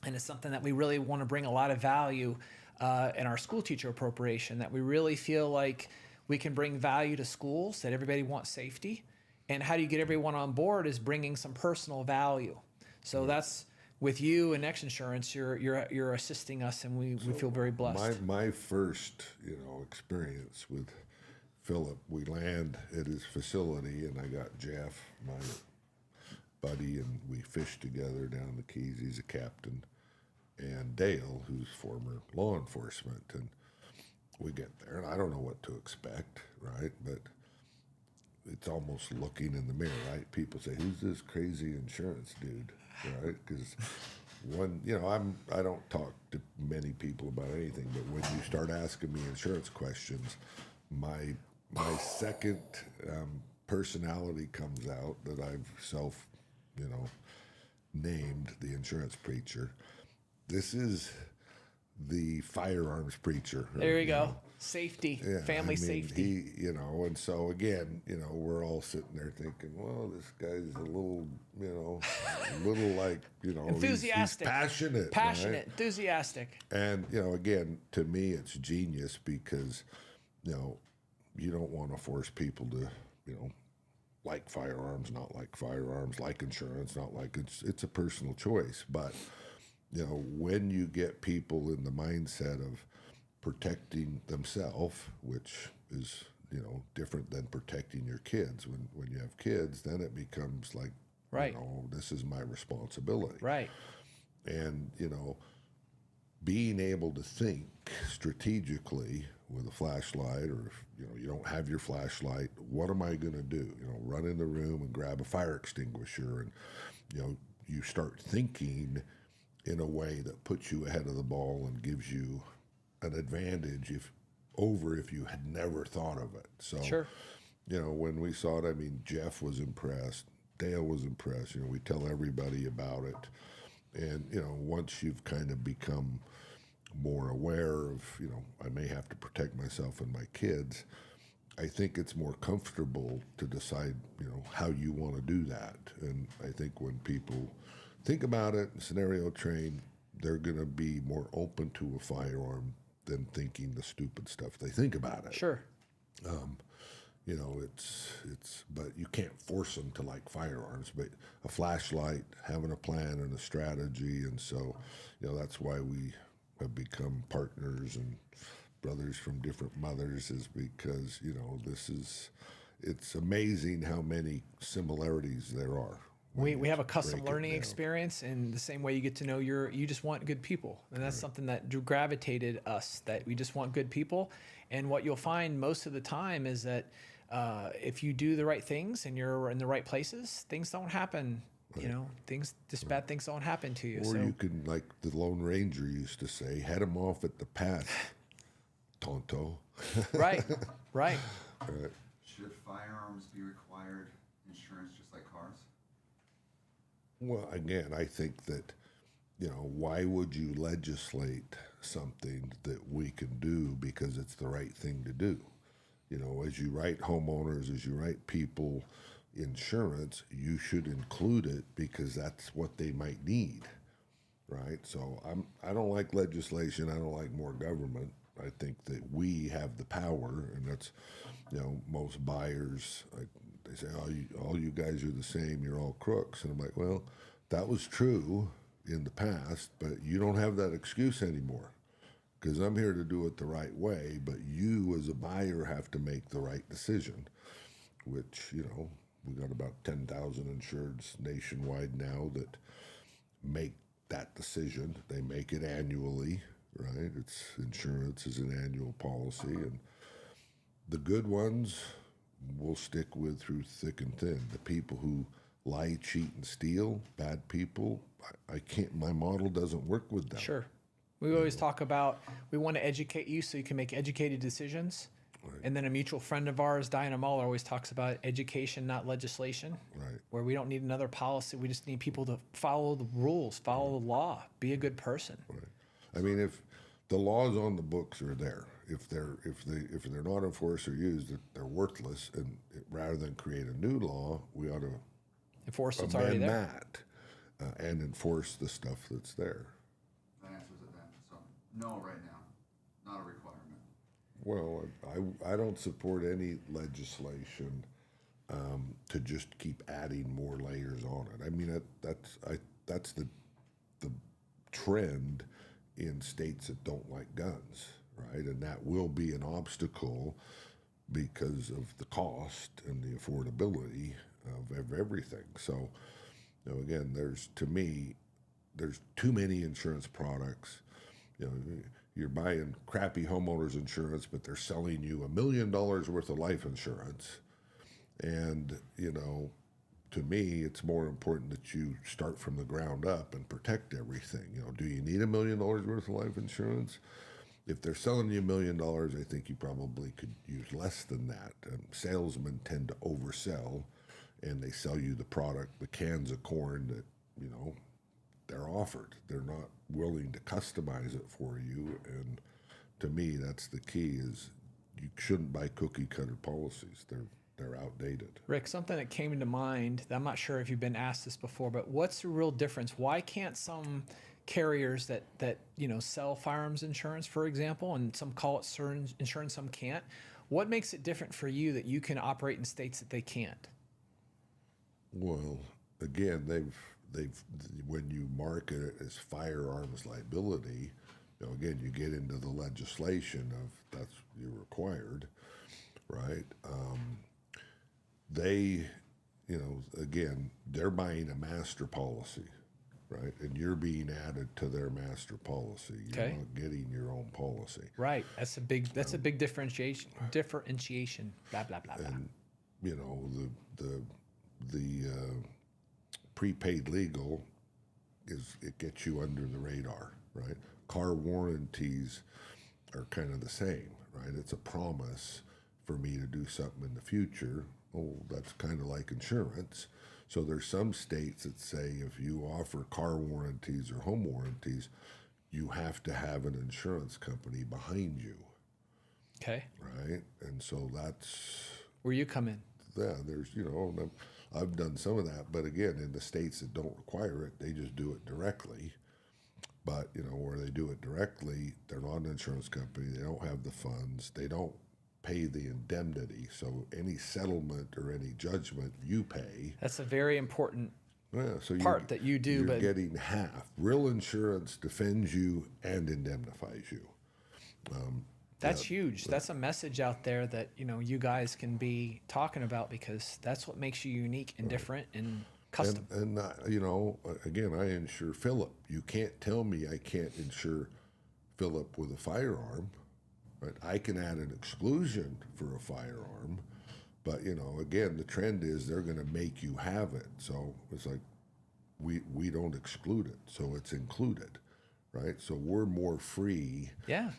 A: And it's something that we really want to bring a lot of value in our school teacher appropriation, that we really feel like we can bring value to schools, that everybody wants safety. And how do you get everyone on board is bringing some personal value. So that's with you and X Insurance, you're assisting us, and we feel very blessed.
C: My first, experience with Philip, we land at his facility, and I got Jeff, my buddy, and we fished together down the Keys. He's a captain, and Dale, who's former law enforcement, and we get there, and I don't know what to expect, right? But it's almost looking in the mirror, right? People say, "Who's this crazy insurance dude?" Right? Because I don't talk to many people about anything, but when you start asking me insurance questions, my second personality comes out that I've named the insurance preacher. This is the firearms preacher.
A: There you go. Safety, family safety.
C: And so again, we're all sitting there thinking, well, this guy's a little, like,
A: enthusiastic,
C: he's passionate, right?
A: Enthusiastic.
C: And, again, to me, it's genius because, you don't want to force people to, like firearms, not like firearms, like insurance, not like it's a personal choice. But, when you get people in the mindset of protecting themselves, which is, different than protecting your kids. When you have kids, then it becomes like,
A: right,
C: this is my responsibility.
A: Right.
C: And, being able to think strategically with a flashlight, or if, you don't have your flashlight, what am I going to do? Run in the room and grab a fire extinguisher, and, you start thinking in a way that puts you ahead of the ball and gives you an advantage if you had never thought of it. So,
A: sure.
C: When we saw it, Jeff was impressed. Dale was impressed. We tell everybody about it. And, once you've kind of become more aware of, I may have to protect myself and my kids, I think it's more comfortable to decide, how you want to do that. And I think when people think about it, scenario train, they're going to be more open to a firearm than thinking the stupid stuff they think about it.
A: Sure.
C: But you can't force them to like firearms. But a flashlight, having a plan and a strategy, and so, that's why we have become partners and brothers from different mothers, is because, it's amazing how many similarities there are.
A: We have a custom
C: break it
A: learning
C: down.
A: experience, and the same way you get to know you just want good people, and that's something that gravitated us, that we just want good people. And what you'll find most of the time is that if you do the right things and you're in the right places, things don't happen. You know, bad things don't happen to you.
C: Or
A: So
C: you can, like the Lone Ranger used to say, head them off at the pass, tonto.
A: right.
C: Right.
D: Should firearms be required insurance just like cars?
C: Well, again, I think that, why would you legislate something that we can do because it's the right thing to do? As you write homeowners, as you write people insurance, you should include it because that's what they might need, right? So I don't like legislation. I don't like more government. I think that we have the power, and that's, most buyers, they say, all you guys are the same. You're all crooks. And I'm like, well, that was true in the past, but you don't have that excuse anymore because I'm here to do it the right way. But you as a buyer have to make the right decision, which, we got about 10,000 insureds nationwide now that make that decision. They make it annually, right? Insurance is an annual policy, and the good ones we'll stick with through thick and thin. The people who lie, cheat, and steal, bad people, I can't. My model doesn't work with them.
A: sure, we always talk about we want to educate you so you can make educated decisions. And then a mutual friend of ours, Diana Muller, always talks about education, not legislation.
C: Right.
A: Where we don't need another policy. We just need people to follow the rules, follow the law, be a good person.
C: Right. I mean, if the laws on the books are there, if they're not enforced or used, they're worthless. And rather than create a new law, we ought to
A: Enforce what's already
C: amend
A: there.
C: that and enforce the stuff that's there.
D: That answers it then. So no right now, not a requirement.
C: Well, I don't support any legislation to just keep adding more layers on it. I mean, that's the trend in states that don't like guns, right? And that will be an obstacle because of the cost and the affordability of everything. So, again, there's too many insurance products. You're buying crappy homeowners insurance, but they're selling you $1 million worth of life insurance. And, to me, it's more important that you start from the ground up and protect everything. Do you need $1 million worth of life insurance? If they're selling you $1 million, I think you probably could use less than that. Salesmen tend to oversell, and they sell you the product, the cans of corn that, they're offered. They're not willing to customize it for you. And to me, that's the key, is you shouldn't buy cookie cutter policies. They're outdated.
A: Rick, something that came to mind, I'm not sure if you've been asked this before, but what's the real difference? Why can't some carriers that sell firearms insurance, for example, and some call it certain insurance, some can't? What makes it different for you that you can operate in states that they can't?
C: Well, again, they've when you market it as firearms liability, again, you get into the legislation of that's you're required, right? They, again, they're buying a master policy, right? And you're being added to their master policy. You're not getting your own policy.
A: Right. That's a big differentiation. Differentiation. Blah blah blah blah.
C: And the prepaid legal it gets you under the radar, right? Car warranties are kind of the same, right? It's a promise for me to do something in the future. Oh, that's kind of like insurance. So there's some states that say if you offer car warranties or home warranties, you have to have an insurance company behind you,
A: Okay.
C: right? And so that's
A: Where you come in.
C: there's I've done some of that, but again, in the states that don't require it, they just do it directly. But where they do it directly, they're not an insurance company. They don't have the funds. They don't pay the indemnity. So any settlement or any judgment you pay.
A: That's a very important
C: So
A: part that you do,
C: You're
A: but
C: getting half. Real insurance defends you and indemnifies you.
A: that's huge. That's a message out there that you guys can be talking about, because that's what makes you unique and different and Custom.
C: And you know, again, I insure Philip. You can't tell me I can't insure Philip with a firearm. Right? I can add an exclusion for a firearm, but you know, again, the trend is they're going to make you have it. So it's like we don't exclude it, so it's included, right? So we're more free.
A: Yeah.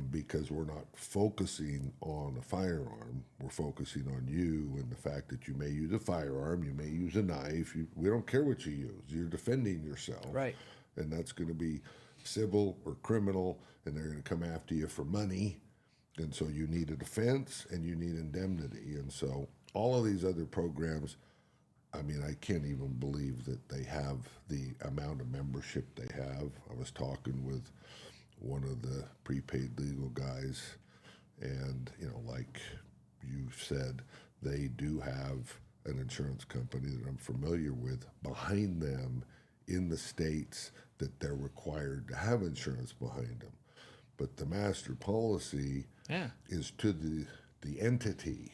C: Because we're not focusing on a firearm, we're focusing on you and the fact that you may use a firearm, you may use a knife. We don't care what you use. You're defending yourself,
A: Right.
C: And that's going to be civil or criminal, and they're going to come after you for money. And so you need a defense and you need indemnity. And so all of these other programs, I mean, I can't even believe that they have the amount of membership they have. I was talking with one of the prepaid legal guys, and you know, like you said, they do have an insurance company that I'm familiar with behind them in the states that they're required to have insurance behind them. But the master policy is to the entity,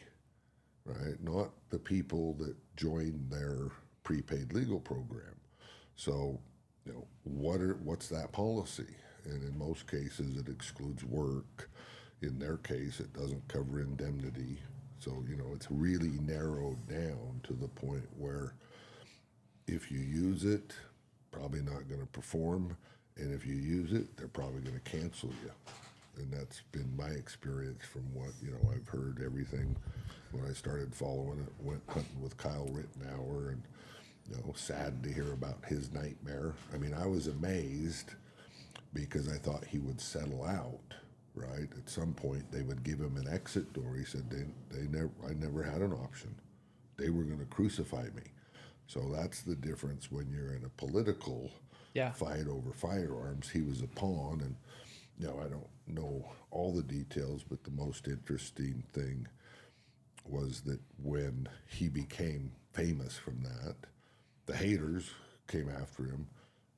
C: right? Not the people that join their prepaid legal program. So, you know, what's that policy? And in most cases, it excludes work. In their case, it doesn't cover indemnity. So, you know, it's really narrowed down to the point where if you use it, probably not going to perform. And if you use it, they're probably going to cancel you. And that's been my experience from what, you know, I've heard everything. When I started following it, went hunting with Kyle Rittenauer, and, you know, sad to hear about his nightmare. I mean, I was amazed because I thought he would settle out, right? At some point, they would give him an exit door. He said I never had an option. They were going to crucify me. So that's the difference when you're in a political fight over firearms. He was a pawn, and you know, I don't know all the details, but the most interesting thing was that when he became famous from that, the haters came after him.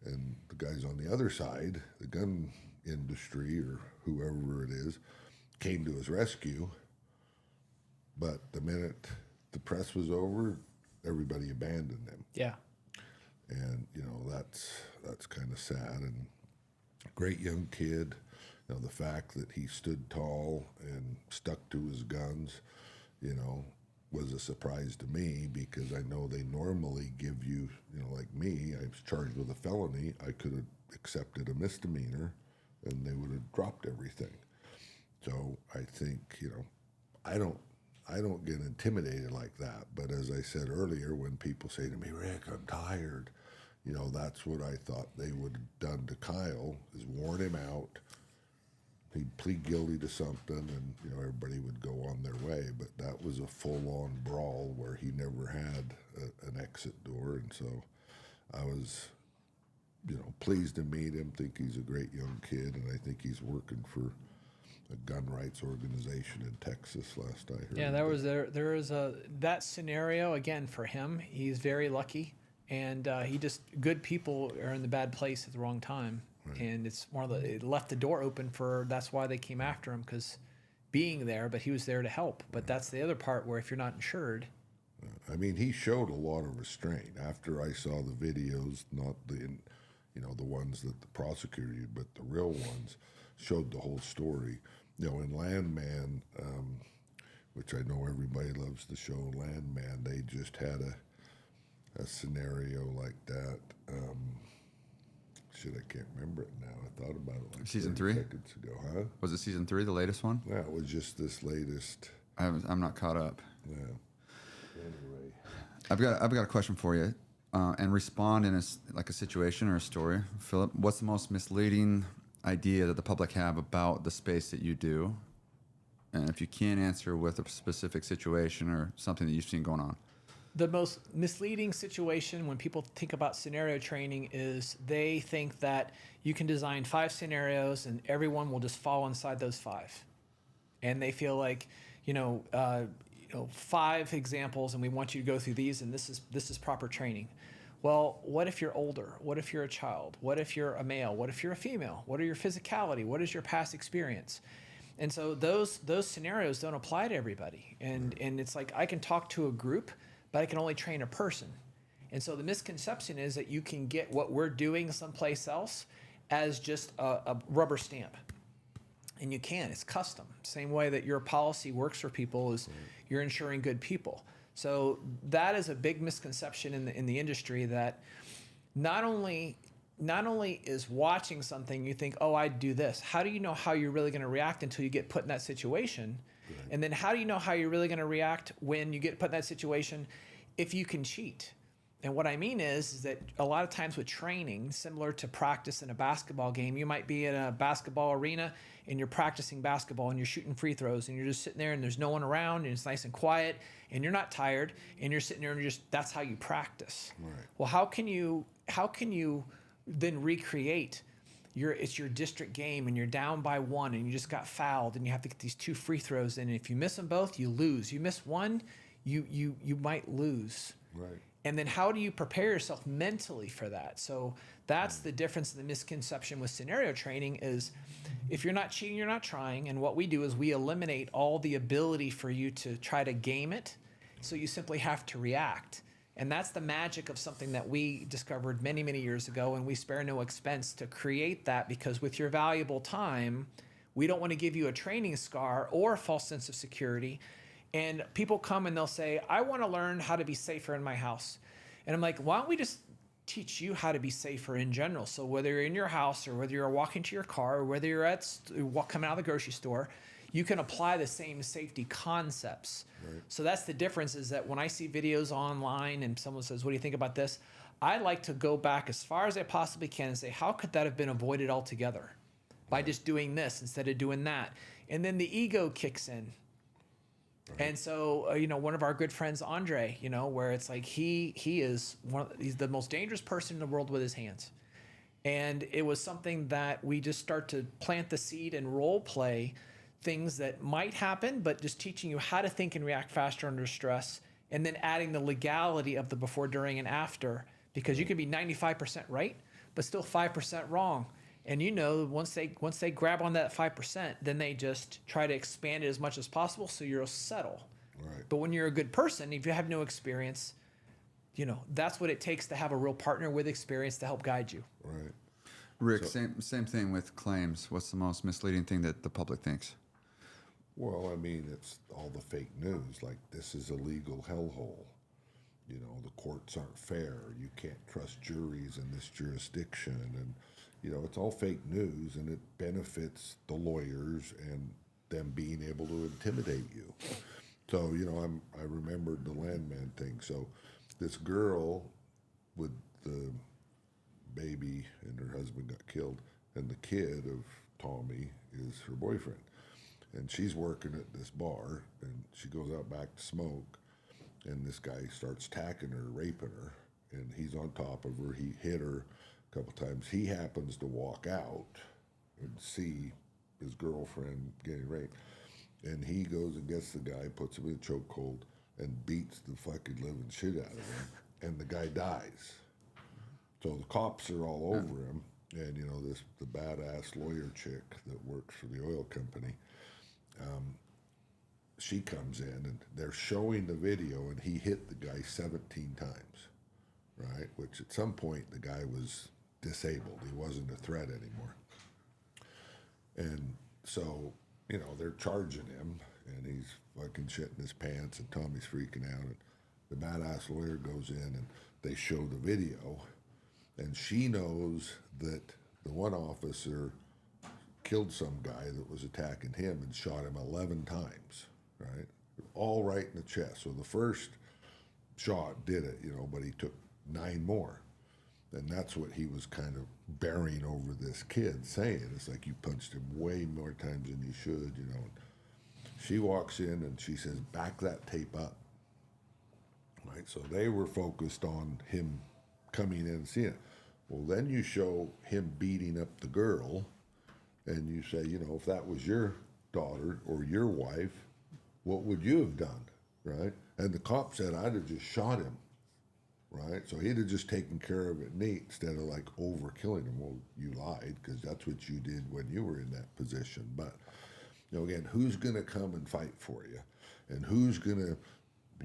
C: And the guys on the other side, the gun industry or whoever it is, came to his rescue. But the minute the press was over, everybody abandoned him.
A: Yeah.
C: And you know, that's kind of sad. And great young kid. You know, the fact that he stood tall and stuck to his guns, you know, was a surprise to me, because I know they normally give you, you know, like me, I was charged with a felony. I could have accepted a misdemeanor and they would have dropped everything. So I think, you know, I don't get intimidated like that. But as I said earlier, when people say to me, Rick, I'm tired, you know, that's what I thought they would have done to Kyle, is worn him out. He'd plead guilty to something, and you know, everybody would go on their way. But that was a full-on brawl where he never had an exit door, and so I was, you know, pleased to meet him. Think he's a great young kid, and I think he's working for a gun rights organization in Texas. Last I heard.
A: Yeah, there was that scenario again for him. He's very lucky, and he just good people are in the bad place at the wrong time. And it's it left the door open for, that's why they came after him, because being there, but he was there to help. But that's the other part where if you're not insured.
C: I mean, he showed a lot of restraint after I saw the videos, not the, you know, the ones that the prosecutor used, but the real ones showed the whole story. You know, in Landman, which I know everybody loves the show Landman, they just had a scenario like that. Shit, I can't remember it now. I thought about it like
D: Season
C: 30
D: 3?
C: seconds ago, huh?
D: Was it season 3, the latest one?
C: Yeah, it was just this latest.
D: I'm not caught up.
C: Yeah. Anyway.
D: I've got a question for you, and respond in like a situation or a story. Philip, what's the most misleading idea that the public have about the space that you do? And if you can't answer with a specific situation or something that you've seen going on.
A: The most misleading situation when people think about scenario training is they think that you can design 5 scenarios and everyone will just fall inside those 5. And they feel like, 5 examples and we want you to go through these, and this is proper training. Well, what if you're older? What if you're a child? What if you're a male? What if you're a female? What are your physicality? What is your past experience? And so those scenarios don't apply to everybody. And it's like I can talk to a group, but I can only train a person. And so the misconception is that you can get what we're doing someplace else as just a rubber stamp. And you can't. It's custom. Same way that your policy works for people is you're insuring good people. So that is a big misconception in the industry, that not only is watching something you think, oh, I'd do this. How do you know how you're really going to react until you get put in that situation? Right. And then how do you know how you're really going to react when you get put in that situation if you can cheat? And what I mean is that a lot of times with training, similar to practice in a basketball game, you might be in a basketball arena and you're practicing basketball and you're shooting free throws and you're just sitting there and there's no one around and it's nice and quiet and you're not tired and you're sitting there and that's how you practice.
C: Right.
A: Well, how can you then recreate it's your district game and you're down by 1 and you just got fouled and you have to get these 2 free throws in, and if you miss them both, you lose. You miss one, you might lose.
C: Right.
A: And then how do you prepare yourself mentally for that? So that's the difference in the misconception with scenario training is if you're not cheating, you're not trying. And what we do is we eliminate all the ability for you to try to game it. So you simply have to react. And that's the magic of something that we discovered many, many years ago. And we spare no expense to create that, because with your valuable time, we don't want to give you a training scar or a false sense of security. And people come and they'll say, I want to learn how to be safer in my house. And I'm like, why don't we just teach you how to be safer in general? So whether you're in your house or whether you're walking to your car or whether you're coming out of the grocery store, you can apply the same safety concepts. Right. So that's the difference, is that when I see videos online and someone says, what do you think about this? I like to go back as far as I possibly can and say, how could that have been avoided altogether by just doing this instead of doing that? And then the ego kicks in. And so, one of our good friends, Andre, where it's like he's the most dangerous person in the world with his hands. And it was something that we just start to plant the seed and role play things that might happen, but just teaching you how to think and react faster under stress, and then adding the legality of the before, during, and after, because you can be 95% right, but still 5% wrong. And once they grab on that 5%, then they just try to expand it as much as possible so you'll settle.
C: Right.
A: But when you're a good person, if you have no experience, that's what it takes to have a real partner with experience to help guide you.
C: Right.
D: Rick, same thing with claims. What's the most misleading thing that the public thinks?
C: Well, I mean, it's all the fake news, like this is a legal hellhole. The courts aren't fair. You can't trust juries in this jurisdiction. And, it's all fake news, and it benefits the lawyers and them being able to intimidate you. So, I remembered the landman thing. So this girl with the baby and her husband got killed, and the kid of Tommy is her boyfriend. And she's working at this bar, and she goes out back to smoke, and this guy starts attacking her, raping her, and he's on top of her. He hit her a couple times. He happens to walk out and see his girlfriend getting raped, and he goes and gets the guy, puts him in a chokehold, and beats the fucking living shit out of him, and the guy dies. So the cops are all over him, and the badass lawyer chick that works for the oil company, she comes in, and they're showing the video, and he hit the guy 17 times, right? Which at some point the guy was disabled. He wasn't a threat anymore. And so, they're charging him, and he's fucking shitting his pants, and Tommy's freaking out, and the badass lawyer goes in, and they show the video, and she knows that the one officer killed some guy that was attacking him and shot him 11 times, right? All right in the chest. So the first shot did it, but he took 9 more. And that's what he was kind of bearing over this kid, saying. It's like, you punched him way more times than you should, She walks in and she says, back that tape up. Right? So they were focused on him coming in and seeing it. Well, then you show him beating up the girl, and you say, if that was your daughter or your wife, what would you have done, right? And the cop said, I'd have just shot him, right? So he'd have just taken care of it neat instead of like overkilling him. Well, you lied, because that's what you did when you were in that position. But, again, who's going to come and fight for you? And who's going to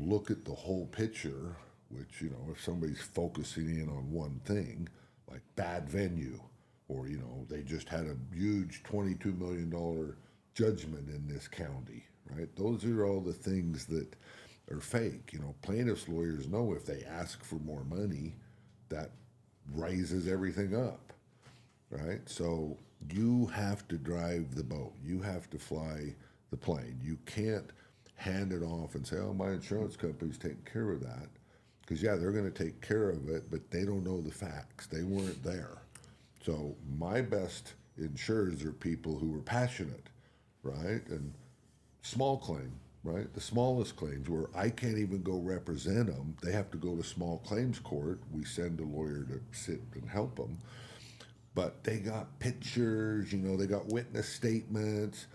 C: look at the whole picture which, you know, if somebody's focusing in on one thing, like bad venue, or, you know, they just had a huge $22 million judgment in this county, right? Those are all the things that are fake. You know, plaintiffs' lawyers know if they ask for more money, that raises everything up, right? So you have to drive the boat. You have to fly the plane. You can't hand it off and say, oh, my insurance company's taking care of that. Because, yeah, they're going to take care of it, but they don't know the facts. They weren't there. So my best insurers are people who are passionate, right? And small claim, right? The smallest claims where I can't even go represent them. They have to go to small claims court. We send a lawyer to sit and help them. But they got pictures, you know, they got witness statements.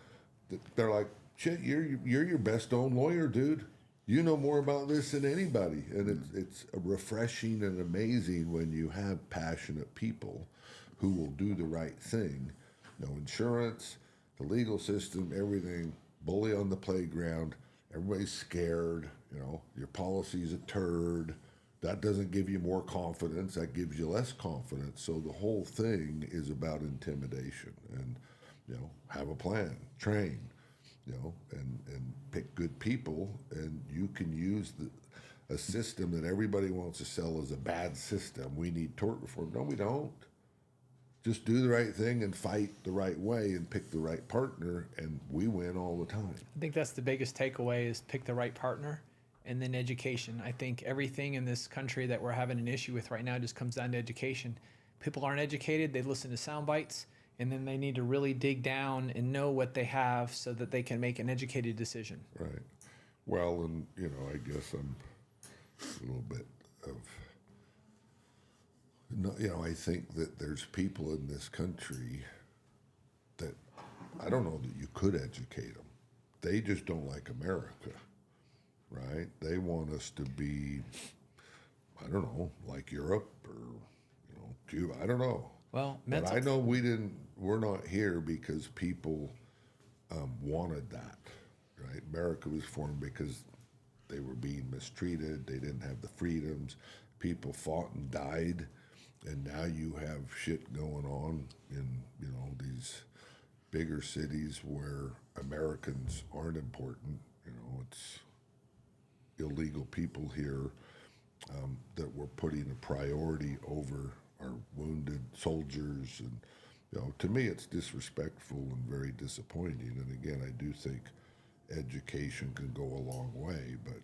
C: They're like, shit, you're your best own lawyer, dude. You know more about this than anybody. And it's refreshing and amazing when you have passionate people who will do the right thing. You know, insurance, the legal system, everything, bully on the playground. Everybody's scared. You know, your policy's a turd. That doesn't give you more confidence. That gives you less confidence. So the whole thing is about intimidation. And, you know, have a plan, train, you know, and pick good people. And you can use a system that everybody wants to sell as a bad system. We need tort reform. No, we don't. Just do the right thing and fight the right way and pick the right partner, and we win all the time.
A: I think that's the biggest takeaway is pick the right partner and then education. I think everything in this country that we're having an issue with right now just comes down to education. People aren't educated. They listen to sound bites, and then they need to really dig down and know what they have so that they can make an educated decision.
C: Right. Well, and, you know, I guess I'm a little bit of... No, you know, I think that there's people in this country that I don't know that you could educate them. They just don't like America, right? They want us to be, I don't know, like Europe or, you know, Cuba. I don't know.
A: Well,
C: but I know we're not here because people wanted that, right? America was formed because they were being mistreated. They didn't have the freedoms. People fought and died. And now you have shit going on in, you know, these bigger cities where Americans aren't important. You know, it's illegal people here that we're putting a priority over our wounded soldiers. And, you know, to me, it's disrespectful and very disappointing. And again, I do think education can go a long way. But,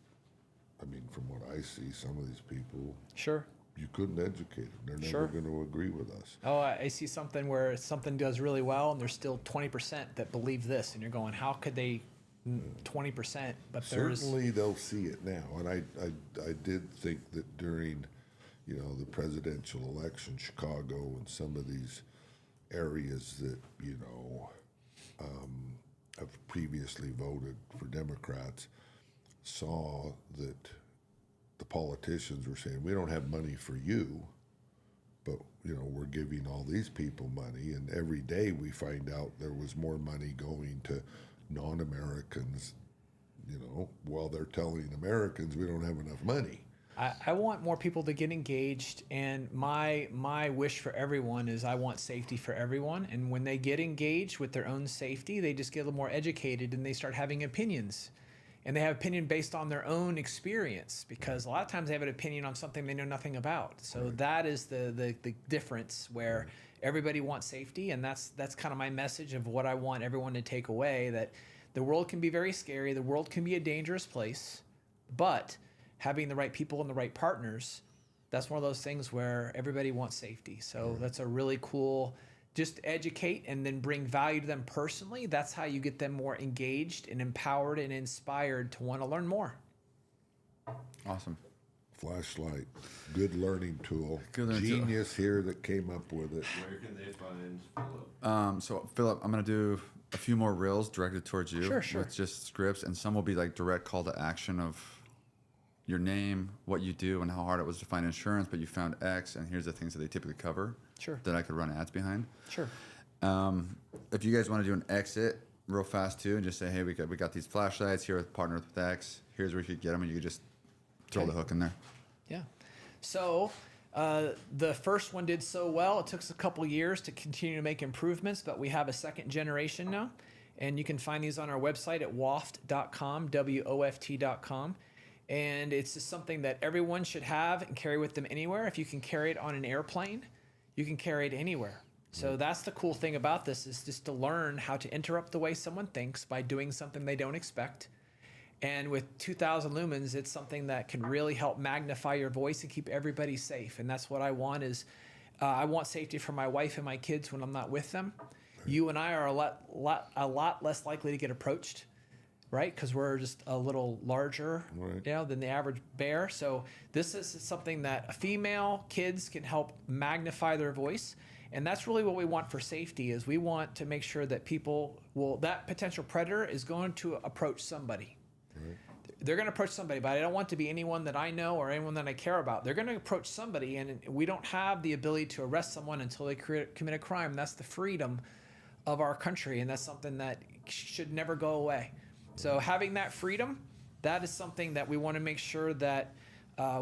C: I mean, from what I see, some of these people...
A: Sure.
C: You couldn't educate them. They're never going to agree with us.
A: Oh, I see something where something does really well, and there's still 20% that believe this, and you're going, how could they 20%? But
C: Certainly they'll see it now. And I did think that during, you know, the presidential election, Chicago and some of these areas that, you know, have previously voted for Democrats saw that the politicians were saying, we don't have money for you, but, you know, we're giving all these people money. And every day we find out there was more money going to non-Americans, you know, while they're telling Americans we don't have enough money.
A: I want more people to get engaged, and my wish for everyone is I want safety for everyone. And when they get engaged with their own safety, they just get a little more educated and they start having opinions. And they have opinion based on their own experience, because a lot of times they have an opinion on something they know nothing about. So that is the difference where everybody wants safety, and that's kind of my message of what I want everyone to take away, that the world can be very scary, the world can be a dangerous place, but having the right people and the right partners, that's one of those things where everybody wants safety. So that's a really cool... Just educate and then bring value to them personally. That's how you get them more engaged and empowered and inspired to want to learn more.
D: Awesome.
C: Flashlight, good learning tool.
D: Good learning
C: Genius here that came up with it.
B: Where can they find Philip?
D: So, Philip, I'm going to do a few more reels directed towards you.
A: Sure.
D: With just scripts, and some will be like direct call to action of your name, what you do, and how hard it was to find insurance, but you found X, and here's the things that they typically cover.
A: Sure.
D: That I could run ads behind.
A: Sure.
D: If you guys want to do an exit real fast too, and just say, hey, we got these flashlights here, with partnered with X. Here's where you could get them, and you could just throw the hook in there.
A: Yeah. So the first one did so well. It took us a couple years to continue to make improvements, but we have a second generation now. And you can find these on our website at WOFT.com, WOFT.com. And it's just something that everyone should have and carry with them anywhere. If you can carry it on an airplane, you can carry it anywhere. So that's the cool thing about this, is just to learn how to interrupt the way someone thinks by doing something they don't expect. And with 2,000 lumens, it's something that can really help magnify your voice and keep everybody safe. And that's what I want is, I want safety for my wife and my kids when I'm not with them. You and I are a lot less likely to get approached, right? Because we're just a little larger,
C: Right.
A: than the average bear. So this is something that female kids can help magnify their voice. And that's really what we want for safety, is we want to make sure that that potential predator is going to approach somebody.
C: Right.
A: They're going to approach somebody, but I don't want to be anyone that I know or anyone that I care about. They're going to approach somebody, and we don't have the ability to arrest someone until they commit a crime. That's the freedom of our country, and that's something that should never go away. So having that freedom, that is something that we want to make sure that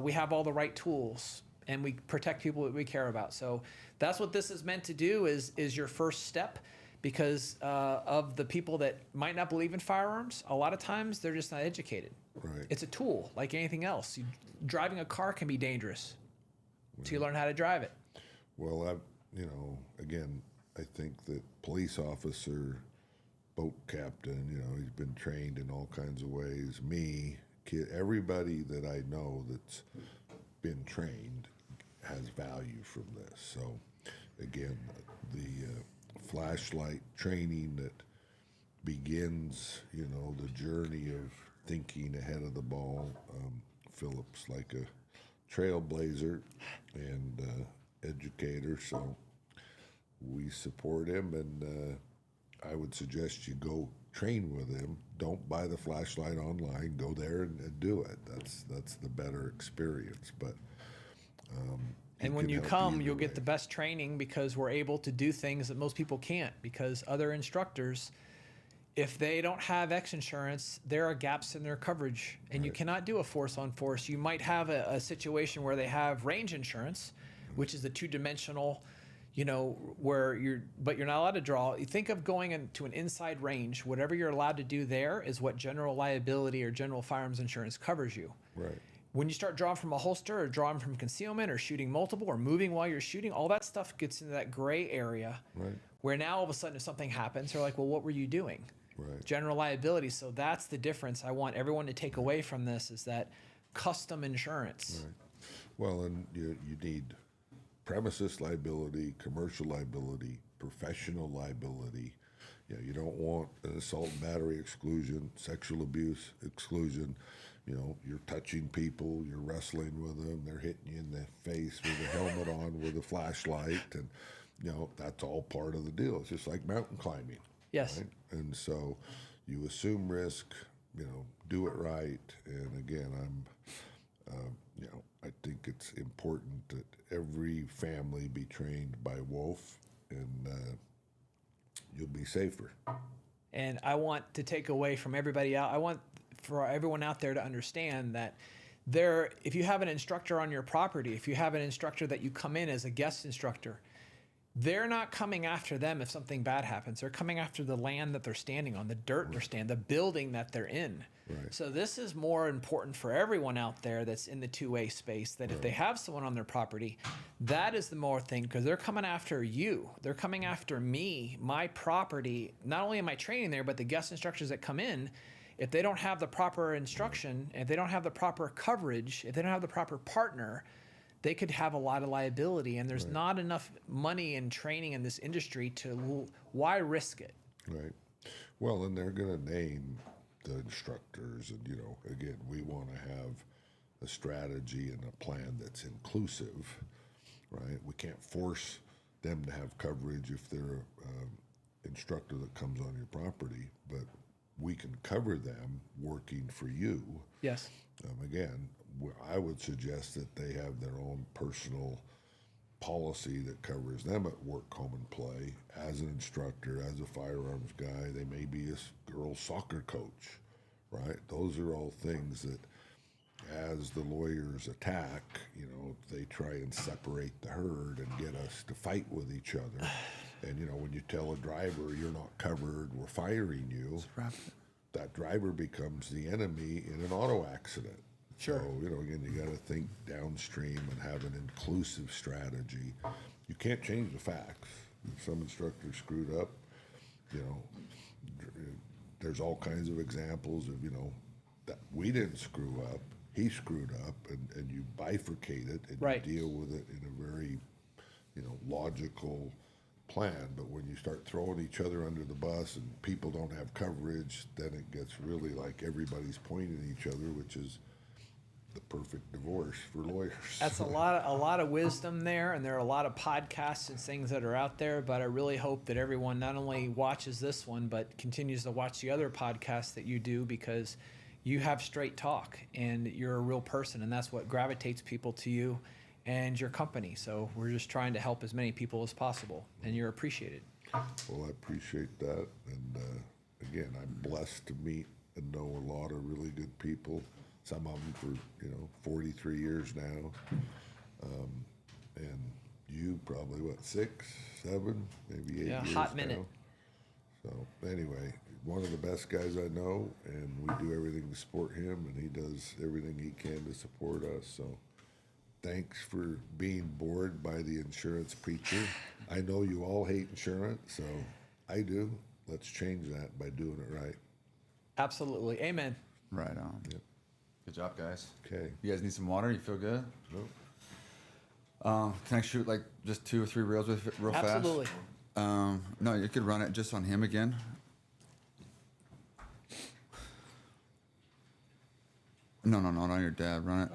A: we have all the right tools and we protect people that we care about. So that's what this is meant to do, is your first step, because of the people that might not believe in firearms. A lot of times they're just not educated.
C: Right.
A: It's a tool like anything else. Driving a car can be dangerous until you learn how to drive it.
C: Well, again, I think that police officer, boat captain, he's been trained in all kinds of ways. Me, kid, everybody that I know that's been trained has value from this. So, again, the flashlight training that begins, the journey of thinking ahead of the ball. Philip's like a trailblazer and educator, so we support him, and I would suggest you go train with him. Don't buy the flashlight online. Go there and do it. That's the better experience. But he
A: And when
C: can
A: you
C: help
A: come,
C: either
A: you'll get
C: way.
A: the best training, because we're able to do things that most people can't, because other instructors, if they don't have X insurance, there are gaps in their coverage, and you cannot do a force on force. You might have a situation where they have range insurance, which is the two-dimensional, but you're not allowed to draw. You think of going into an inside range. Whatever you're allowed to do there is what general liability or general firearms insurance covers you.
C: Right.
A: When you start drawing from a holster or drawing from concealment or shooting multiple or moving while you're shooting, all that stuff gets into that gray area,
C: Right.
A: where now all of a sudden if something happens, they're like, well, what were you doing?
C: Right.
A: General liability. So that's the difference I want everyone to take away from this, is that custom insurance.
C: Right. Well, and you need premises liability, commercial liability, professional liability. You don't want an assault and battery exclusion, sexual abuse exclusion. You're touching people, you're wrestling with them, they're hitting you in the face with a helmet on with a flashlight, and that's all part of the deal. It's just like mountain climbing.
A: Yes.
C: Right? And so you assume risk, do it right. And again, I think it's important that every family be trained by Wolf, and you'll be safer.
A: And I want to take away from everybody out. I want for everyone out there to understand that if you have an instructor on your property, if you have an instructor that you come in as a guest instructor, they're not coming after them if something bad happens. They're coming after the land that they're standing on, the dirt they're standing, the building that they're in.
C: Right.
A: So this is more important for everyone out there that's in the two-way space, that if they have someone on their property, that is the more thing, because they're coming after you. They're coming after me, my property. Not only am I training there, but the guest instructors that come in, if they don't have the proper instruction, if they don't have the proper coverage, if they don't have the proper partner, they could have a lot of liability, and there's not enough money and training in this industry to, why risk it?
C: Right. Well, and they're going to name the instructors, and again, we want to have a strategy and a plan that's inclusive, right? We can't force them to have coverage if they're an instructor that comes on your property, but we can cover them working for you.
A: Yes.
C: Again, I would suggest that they have their own personal policy that covers them at work, home, and play. As an instructor, as a firearms guy, they may be a girls' soccer coach, right? Those are all things that as the lawyers attack, you know, they try and separate the herd and get us to fight with each other. And, you know, when you tell a driver you're not covered, we're firing you, that driver becomes the enemy in an auto accident.
A: Sure.
C: So, you know, again, you got to think downstream and have an inclusive strategy. You can't change the facts. If some instructor screwed up, you know, there's all kinds of examples of, you know, that we didn't screw up, he screwed up, and you bifurcate it and
A: Right.
C: you deal with it in a very, you know, logical plan. But when you start throwing each other under the bus and people don't have coverage, then it gets really like everybody's pointing at each other, which is the perfect divorce for lawyers.
A: That's a lot of wisdom there, and there are a lot of podcasts and things that are out there. But I really hope that everyone not only watches this one, but continues to watch the other podcasts that you do, because you have straight talk and you're a real person, and that's what gravitates people to you and your company. So we're just trying to help as many people as possible, and you're appreciated.
C: Well, I appreciate that. And again, I'm blessed to meet and know a lot of really good people. Some of them for, you know, 43 years now. And you probably, what, 6, 7, maybe 8
A: Yeah,
C: years
A: hot minute.
C: now. So anyway, one of the best guys I know, and we do everything to support him, and he does everything he can to support us. So thanks for being bored by the insurance preacher. I know you all hate insurance, so I do. Let's change that by doing it right.
A: Absolutely. Amen.
D: Right on.
C: Yep.
D: Good job, guys.
C: Okay.
D: You guys need some water? You feel good?
C: Nope.
D: Can I shoot like just 2 or 3 reels with it real
A: Absolutely.
D: fast? No, you could run it just on him again. No, not on your dad. Run it.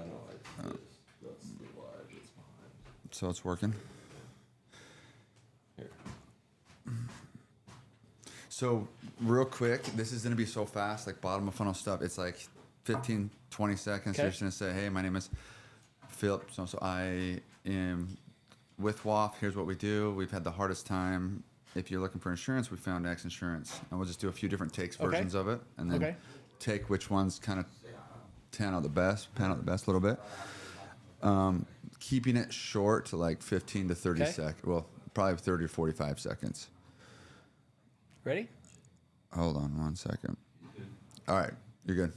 D: So it's working. So real quick, this is going to be so fast, like bottom of funnel stuff. It's like 15, 20 seconds.
A: Okay.
D: You're just going to say, hey, my name is Philip. So I am with WAF. Here's what we do. We've had the hardest time. If you're looking for insurance, we found X Insurance. And we'll just do a few different takes
A: Okay.
D: versions of it. And then
A: Okay.
D: take which one's kind of pan out the best a little bit. Keeping it short to like 15 to 30
A: Okay.
D: seconds. Well, probably 30 to 45 seconds.
A: Ready?
D: Hold on 1 second. All right, you're good.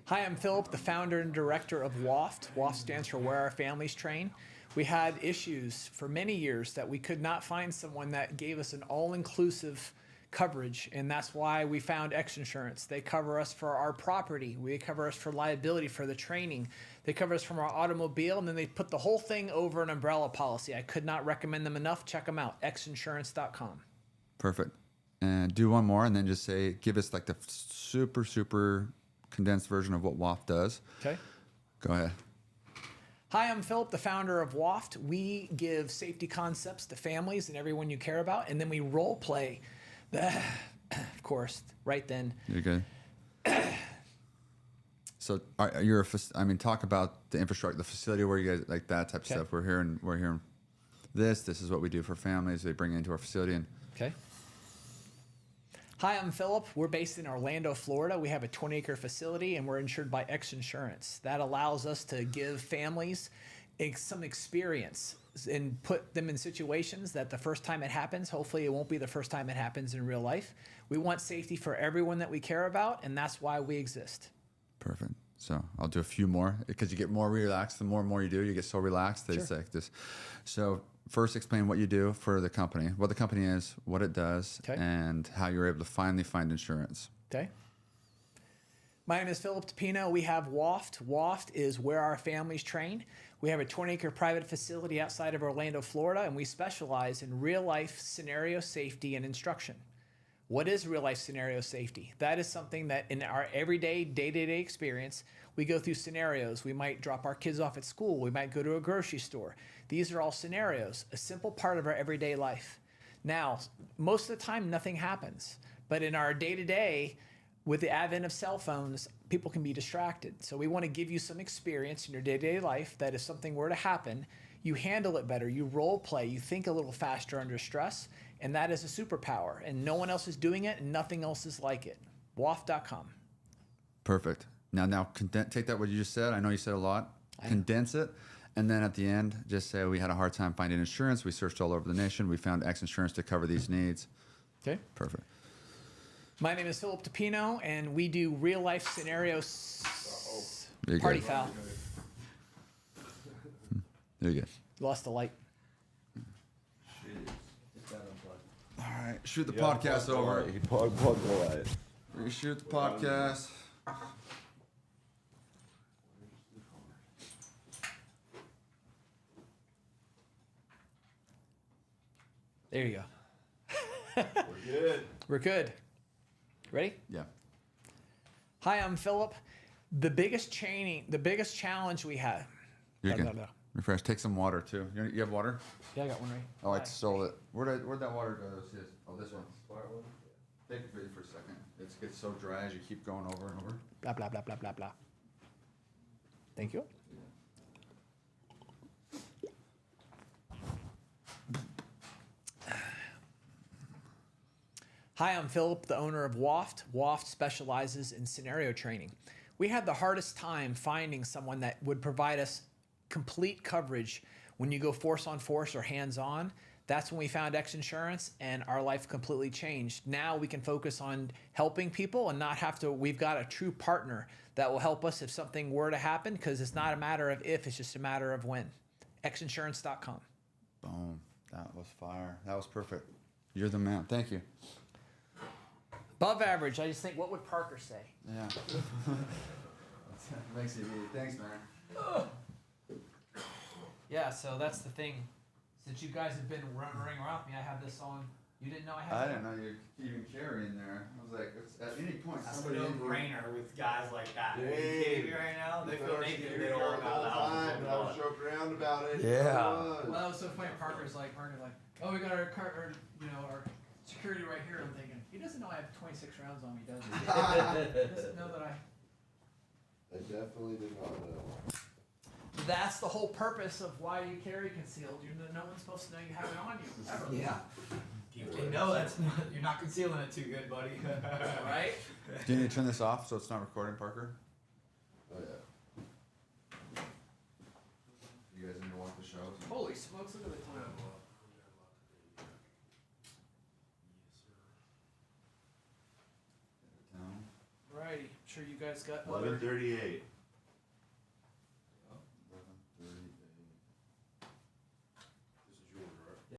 A: Hi, I'm Philip, the founder and director of WAFT. WAFT stands for Where Our Families Train. We had issues for many years that we could not find someone that gave us an all-inclusive coverage, and that's why we found X Insurance. They cover us for our property. They cover us for liability, for the training. They cover us from our automobile, and then they put the whole thing over an umbrella policy. I could not recommend them enough. Check them out, xinsurance.com.
D: Perfect. And do one more, and then just say, give us like the super condensed version of what WAF does.
A: Okay.
D: Go ahead.
A: Hi, I'm Philip, the founder of WAFT. We give safety concepts to families and everyone you care about, and then we role play. Of course, right then.
D: You're good. So you're talk about the infrastructure, the facility where you guys like that type of
A: Okay.
D: stuff. We're hearing this is what we do for families. They bring it into our facility, and
A: Okay. Hi, I'm Philip. We're based in Orlando, Florida. We have a 20-acre facility, and we're insured by X Insurance. That allows us to give families some experience and put them in situations that the first time it happens, hopefully it won't be the first time it happens in real life. We want safety for everyone that we care about, and that's why we exist.
D: perfect. So I'll do a few more because you get more relaxed. The more and more you do, you get so relaxed that it's
A: Sure.
D: like this. So first, explain what you do for the company, what the company is, what it does,
A: Okay.
D: and how you're able to finally find insurance.
A: Okay. My name is Philip Tapino. We have WAFT. WAFT is Where Our Families Train. We have a 20-acre private facility outside of Orlando, Florida, and we specialize in real-life scenario safety and instruction. What is real-life scenario safety? That is something that in our everyday, day-to-day experience, we go through scenarios. We might drop our kids off at school. We might go to a grocery store. These are all scenarios, a simple part of our everyday life. Now, most of the time, nothing happens. But in our day-to-day, with the advent of cell phones, people can be distracted. So we want to give you some experience in your day-to-day life that if something were to happen, you handle it better, you role play, you think a little faster under stress, and that is a superpower. And no one else is doing it, and nothing else is like it. WAF.com.
D: Perfect. Now, take that what you just said. I know you said a lot. Condense it, and then at the end, just say we had a hard time finding insurance. We searched all over the nation. We found X insurance to cover these needs.
A: Okay.
D: Perfect.
A: My name is Philip DePino, and we do real life scenarios. Party foul.
D: There you go.
A: Lost the light.
D: All right, shoot the podcast over.
B: He plug the light.
D: Reshoot the podcast.
A: There you go.
B: We're good.
A: We're good. Ready?
D: Yeah.
A: Hi, I'm Philip. The biggest challenge we have.
D: You're
A: Blah,
D: good.
A: blah, blah.
D: Refresh. Take some water too. You have water?
A: Yeah, I got one right.
D: Oh, I
A: Hi.
D: stole it. Where'd that water go? Oh, this one. Take it for a second. It gets so dry as you keep going over and over.
A: Blah, blah, blah, blah, blah, blah. Thank you. Hi, I'm Philip, the owner of WAFT. WAFT specializes in scenario training. We had the hardest time finding someone that would provide us complete coverage when you go force on force or hands on. That's when we found X Insurance, and our life completely changed. Now we can focus on helping people and not have to. We've got a true partner that will help us if something were to happen, because it's not a matter of if, it's just a matter of when. xinsurance.com.
D: Boom. That was fire. That was perfect. You're the man. Thank you.
A: Above average. I just think, what would Parker say?
D: Yeah. Makes it easy. Thanks, man.
A: Yeah, so that's the thing. Since you guys have been running around with me, I have this on. You didn't know I had
D: I
A: it
D: didn't know you even carry in there. I was like, it's, at any point,
E: That's a
D: somebody in here.
E: no-brainer with guys like that. Are you
B: Dang.
E: kidding me right now? They feel naked. They don't want to go out.
B: I was joking around about it.
D: Yeah.
A: Well, that was so funny. Parker's like, oh, we got our car, or, our security right here. I'm thinking, he doesn't know I have 26 rounds on me, does he? He doesn't know that
B: I definitely did not know.
A: That's the whole purpose of why you carry concealed. No one's supposed to know you have it on you, ever.
E: Yeah. You know you're not concealing it too good, buddy.
A: Right?
D: Do you need to turn this off so it's not recording, Parker?
B: Oh yeah.
D: You guys need to watch the show?
A: Holy smokes, look at the time. Righty. Sure you guys got other
B: 11:38.